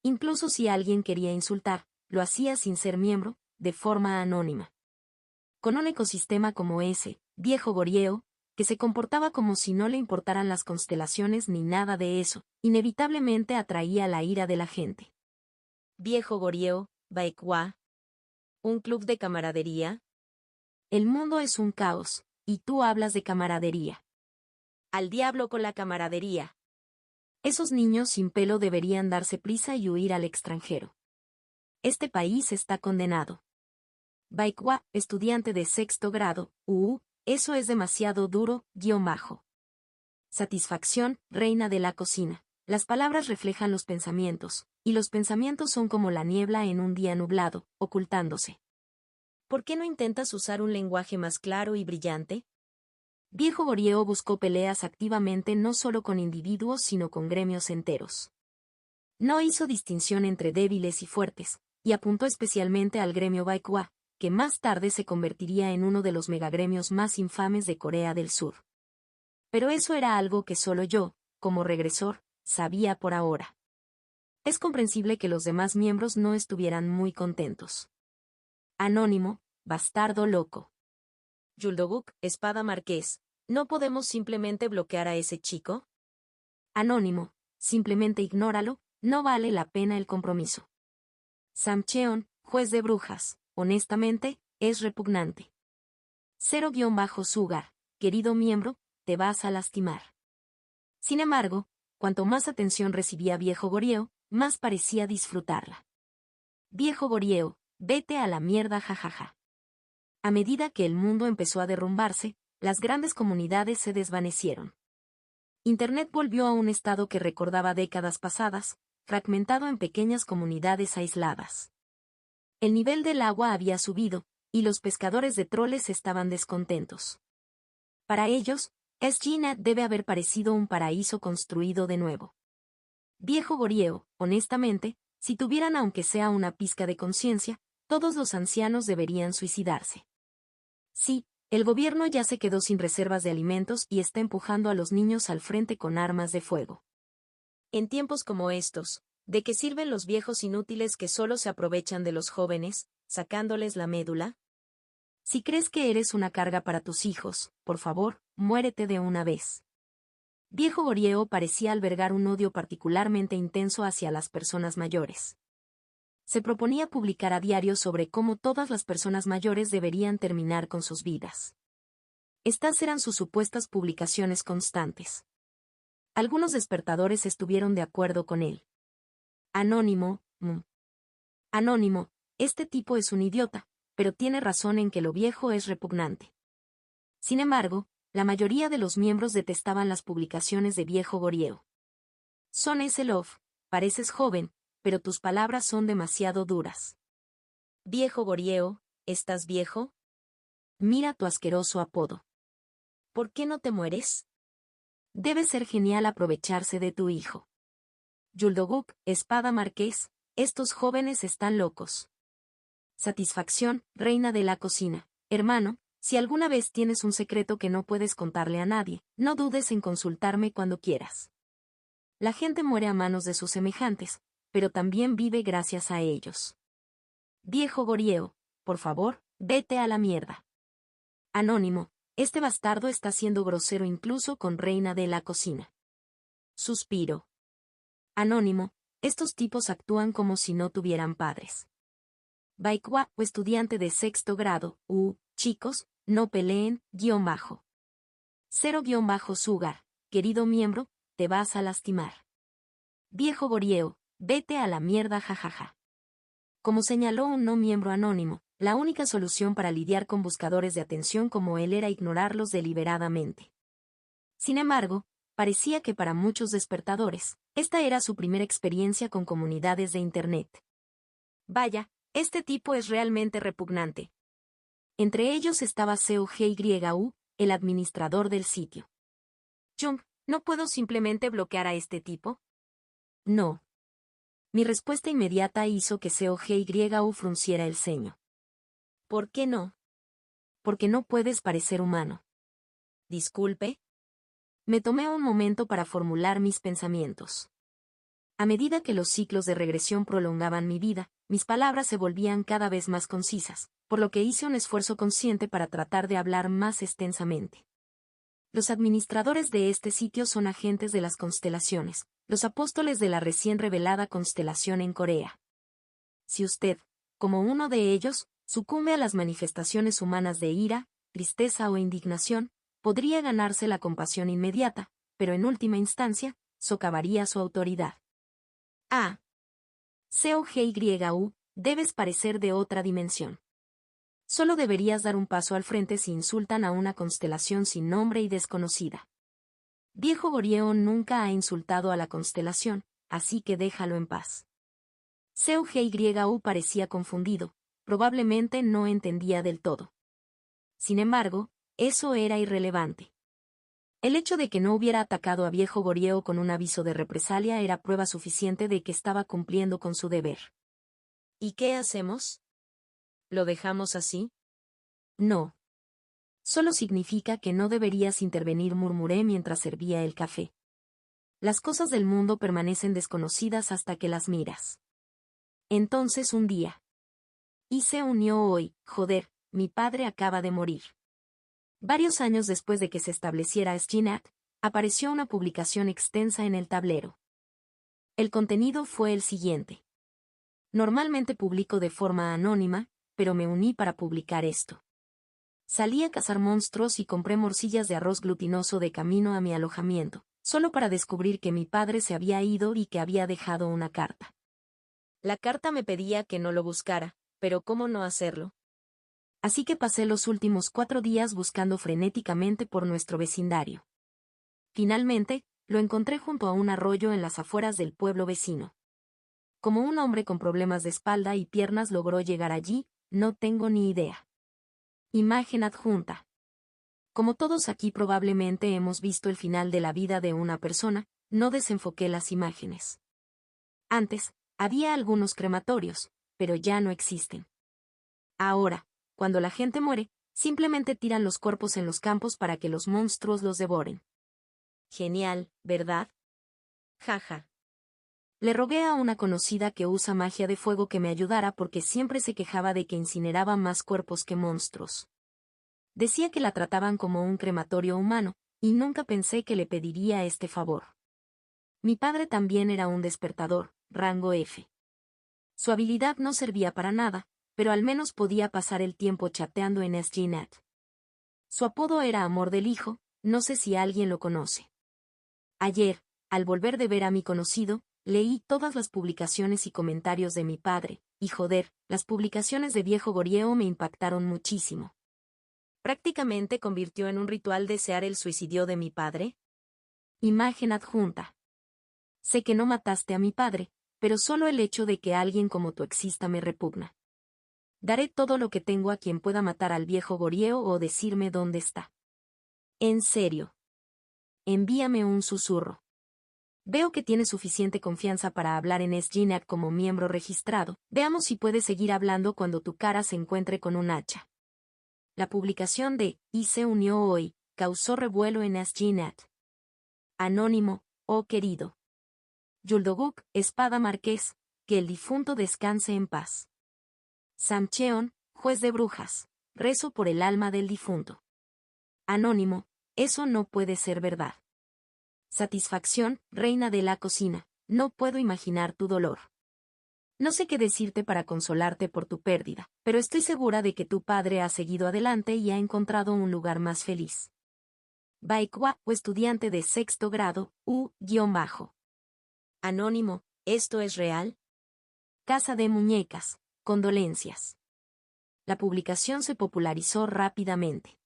Incluso si alguien quería insultar, lo hacía sin ser miembro, de forma anónima. Con un ecosistema como ese, Viejo Gorieo, que se comportaba como si no le importaran las constelaciones ni nada de eso, inevitablemente atraía la ira de la gente. Viejo Gorieo, Baekwa. ¿Un club de camaradería? El mundo es un caos, y tú hablas de camaradería. Al diablo con la camaradería. Esos niños sin pelo deberían darse prisa y huir al extranjero. Este país está condenado. Baekwa, estudiante de sexto grado, eso es demasiado duro, _. Satisfacción, reina de la cocina. Las palabras reflejan los pensamientos, y los pensamientos son como la niebla en un día nublado, ocultándose. ¿Por qué no intentas usar un lenguaje más claro y brillante? Viejo Gorieo buscó peleas activamente no solo con individuos sino con gremios enteros. No hizo distinción entre débiles y fuertes, y apuntó especialmente al gremio Baekwa, que más tarde se convertiría en uno de los megagremios más infames de Corea del Sur. Pero eso era algo que solo yo, como regresor, sabía por ahora. Es comprensible que los demás miembros no estuvieran muy contentos. Anónimo, bastardo loco. Yuldoguk, espada marqués, ¿no podemos simplemente bloquear a ese chico? Anónimo, simplemente ignóralo, no vale la pena el compromiso. Samcheon, juez de brujas, honestamente, es repugnante. 0-Sugar, querido miembro, te vas a lastimar. Sin embargo, cuanto más atención recibía Viejo Gorieo, más parecía disfrutarla. Viejo Gorieo, vete a la mierda jajaja. A medida que el mundo empezó a derrumbarse, las grandes comunidades se desvanecieron. Internet volvió a un estado que recordaba décadas pasadas, fragmentado en pequeñas comunidades aisladas. El nivel del agua había subido, y los pescadores de troles estaban descontentos. Para ellos, SGNet debe haber parecido un paraíso construido de nuevo. Viejo Gorieo, honestamente, si tuvieran aunque sea una pizca de conciencia, todos los ancianos deberían suicidarse. Sí, el gobierno ya se quedó sin reservas de alimentos y está empujando a los niños al frente con armas de fuego. En tiempos como estos, ¿de qué sirven los viejos inútiles que solo se aprovechan de los jóvenes, sacándoles la médula? Si crees que eres una carga para tus hijos, por favor, muérete de una vez. Viejo Gorieo parecía albergar un odio particularmente intenso hacia las personas mayores. Se proponía publicar a diario sobre cómo todas las personas mayores deberían terminar con sus vidas. Estas eran sus supuestas publicaciones constantes. Algunos despertadores estuvieron de acuerdo con él. Anónimo, Anónimo, este tipo es un idiota, pero tiene razón en que lo viejo es repugnante. Sin embargo, la mayoría de los miembros detestaban las publicaciones de Viejo Gorieo. Son ese love, pareces joven, pero tus palabras son demasiado duras. Viejo Gorieo, ¿estás viejo? Mira tu asqueroso apodo. ¿Por qué no te mueres? Debe ser genial aprovecharse de tu hijo. Yuldoguk, espada marqués, estos jóvenes están locos. Satisfacción, reina de la cocina. Hermano, si alguna vez tienes un secreto que no puedes contarle a nadie, no dudes en consultarme cuando quieras. La gente muere a manos de sus semejantes, pero también vive gracias a ellos. Viejo Gorieo, por favor, vete a la mierda. Anónimo, este bastardo está siendo grosero incluso con reina de la cocina. Suspiro. Anónimo, estos tipos actúan como si no tuvieran padres. Baekwa, o estudiante de sexto grado, chicos, no peleen, _. 0-Sugar, querido miembro, te vas a lastimar. Viejo Gorieo, vete a la mierda jajaja. Como señaló un no miembro anónimo, la única solución para lidiar con buscadores de atención como él era ignorarlos deliberadamente. Sin embargo, parecía que para muchos despertadores, esta era su primera experiencia con comunidades de Internet. Vaya, este tipo es realmente repugnante. Entre ellos estaba Seo Hyeyu, el administrador del sitio. Jung, ¿no puedo simplemente bloquear a este tipo? No. Mi respuesta inmediata hizo que Seo Hyeyu frunciera el ceño. ¿Por qué no? Porque no puedes parecer humano. Disculpe. Me tomé un momento para formular mis pensamientos. A medida que los ciclos de regresión prolongaban mi vida, mis palabras se volvían cada vez más concisas, por lo que hice un esfuerzo consciente para tratar de hablar más extensamente. Los administradores de este sitio son agentes de las constelaciones, los apóstoles de la recién revelada constelación en Corea. Si usted, como uno de ellos, sucumbe a las manifestaciones humanas de ira, tristeza o indignación, podría ganarse la compasión inmediata, pero en última instancia, socavaría su autoridad. Ah. Seo Hyeyu, debes parecer de otra dimensión. Solo deberías dar un paso al frente si insultan a una constelación sin nombre y desconocida. Viejo Goryeo nunca ha insultado a la constelación, así que déjalo en paz. Seo Hyeyu parecía confundido, probablemente no entendía del todo. Sin embargo, eso era irrelevante. El hecho de que no hubiera atacado a Viejo Goryeo con un aviso de represalia era prueba suficiente de que estaba cumpliendo con su deber. ¿Y qué hacemos? ¿Lo dejamos así? No. Solo significa que no deberías intervenir, murmuré mientras servía el café. Las cosas del mundo permanecen desconocidas hasta que las miras. Entonces un día. Y se unió hoy, joder, mi padre acaba de morir. Varios años después de que se estableciera SGNet, apareció una publicación extensa en el tablero. El contenido fue el siguiente. Normalmente publico de forma anónima, pero me uní para publicar esto. Salí a cazar monstruos y compré morcillas de arroz glutinoso de camino a mi alojamiento, solo para descubrir que mi padre se había ido y que había dejado una carta. La carta me pedía que no lo buscara, pero ¿cómo no hacerlo? Así que pasé los últimos 4 días buscando frenéticamente por nuestro vecindario. Finalmente, lo encontré junto a un arroyo en las afueras del pueblo vecino. Como un hombre con problemas de espalda y piernas logró llegar allí, no tengo ni idea. Imagen adjunta. Como todos aquí probablemente hemos visto el final de la vida de una persona, no desenfoqué las imágenes. Antes, había algunos crematorios, pero ya no existen. Ahora, cuando la gente muere, simplemente tiran los cuerpos en los campos para que los monstruos los devoren. Genial, ¿verdad? Jaja. Le rogué a una conocida que usa magia de fuego que me ayudara porque siempre se quejaba de que incineraba más cuerpos que monstruos. Decía que la trataban como un crematorio humano, y nunca pensé que le pediría este favor. Mi padre también era un despertador, rango F. Su habilidad no servía para nada, pero al menos podía pasar el tiempo chateando en SGNet. Su apodo era Amor del Hijo, no sé si alguien lo conoce. Ayer, al volver de ver a mi conocido, leí todas las publicaciones y comentarios de mi padre, y joder, las publicaciones de Viejo Goryeo me impactaron muchísimo. ¿Prácticamente convirtió en un ritual desear el suicidio de mi padre? Imagen adjunta. Sé que no mataste a mi padre, pero solo el hecho de que alguien como tú exista me repugna. Daré todo lo que tengo a quien pueda matar al Viejo Goryeo o decirme dónde está. En serio. Envíame un susurro. Veo que tienes suficiente confianza para hablar en SGNet como miembro registrado. Veamos si puedes seguir hablando cuando tu cara se encuentre con un hacha. La publicación de "Y se unió hoy" causó revuelo en SGNet. Anónimo, oh querido. Yuldoguk, Espada Marqués, que el difunto descanse en paz. Samcheon, juez de brujas, rezo por el alma del difunto. Anónimo, eso no puede ser verdad. Satisfacción, reina de la cocina, no puedo imaginar tu dolor. No sé qué decirte para consolarte por tu pérdida, pero estoy segura de que tu padre ha seguido adelante y ha encontrado un lugar más feliz. Baikwa, o estudiante de 6º grado, U-bajo. Anónimo, ¿esto es real? Casa de muñecas, condolencias. la publicación se popularizó rápidamente.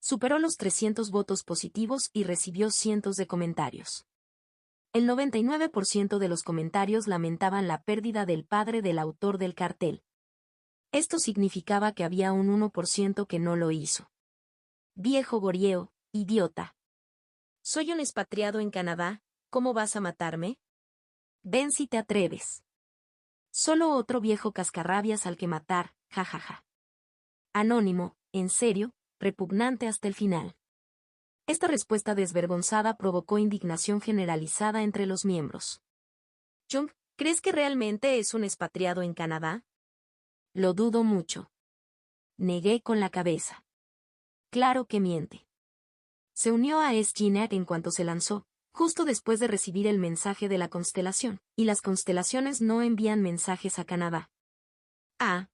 Superó los 300 votos positivos y recibió cientos de comentarios. El 99% de los comentarios lamentaban la pérdida del padre del autor del cartel. Esto significaba que había un 1% que no lo hizo. Viejo gorieo, idiota. Soy un expatriado en Canadá, ¿cómo vas a matarme? Ven si te atreves. Solo otro viejo cascarrabias al que matar, jajaja. Anónimo, en serio, repugnante hasta el final. Esta respuesta desvergonzada provocó indignación generalizada entre los miembros. Chung, ¿crees que realmente es un expatriado en Canadá? Lo dudo mucho. Negué con la cabeza. Claro que miente. Se unió a SGNet en cuanto se lanzó, justo después de recibir el mensaje de la constelación, y las constelaciones no envían mensajes a Canadá. Ah.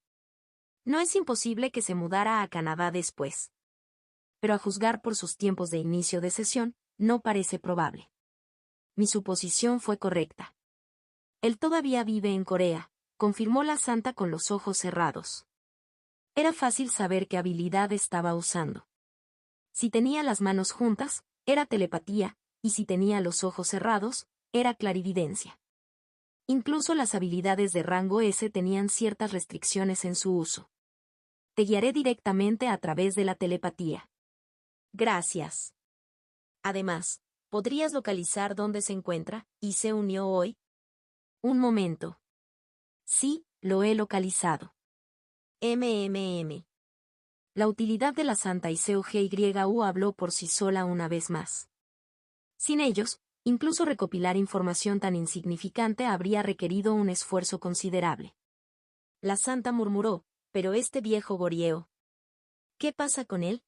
No es imposible que se mudara a Canadá después. Pero a juzgar por sus tiempos de inicio de sesión, no parece probable. Mi suposición fue correcta. Él todavía vive en Corea, confirmó la santa con los ojos cerrados. Era fácil saber qué habilidad estaba usando. Si tenía las manos juntas, era telepatía, y si tenía los ojos cerrados, era clarividencia. Incluso las habilidades de rango S tenían ciertas restricciones en su uso. Te guiaré directamente a través de la telepatía. Gracias. Además, ¿podrías localizar dónde se encuentra y se unió hoy? Un momento. Sí, lo he localizado. La utilidad de la Santa y COGYU habló por sí sola una vez más. Sin ellos, incluso recopilar información tan insignificante habría requerido un esfuerzo considerable. La Santa murmuró, pero este viejo gorieo. ¿Qué pasa con él?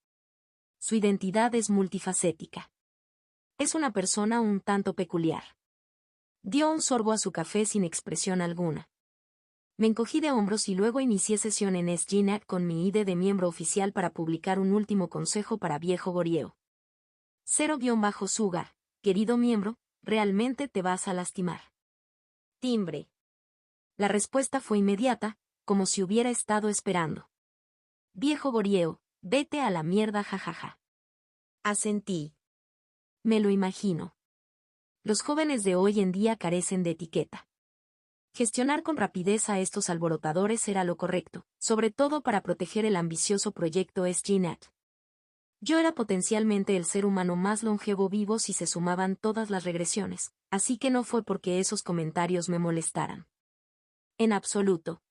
Su identidad es multifacética. Es una persona un tanto peculiar. Dio un sorbo a su café sin expresión alguna. Me encogí de hombros y luego inicié sesión en SGNet con mi ID de miembro oficial para publicar un último consejo para viejo gorieo. 0-Sugar, querido miembro, realmente te vas a lastimar. Timbre. La respuesta fue inmediata, como si hubiera estado esperando. Viejo gorieo, vete a la mierda jajaja. Asentí. Me lo imagino. Los jóvenes de hoy en día carecen de etiqueta. Gestionar con rapidez a estos alborotadores era lo correcto, sobre todo para proteger el ambicioso proyecto SGNet. Yo era potencialmente el ser humano más longevo vivo si se sumaban todas las regresiones, así que no fue porque esos comentarios me molestaran. En absoluto.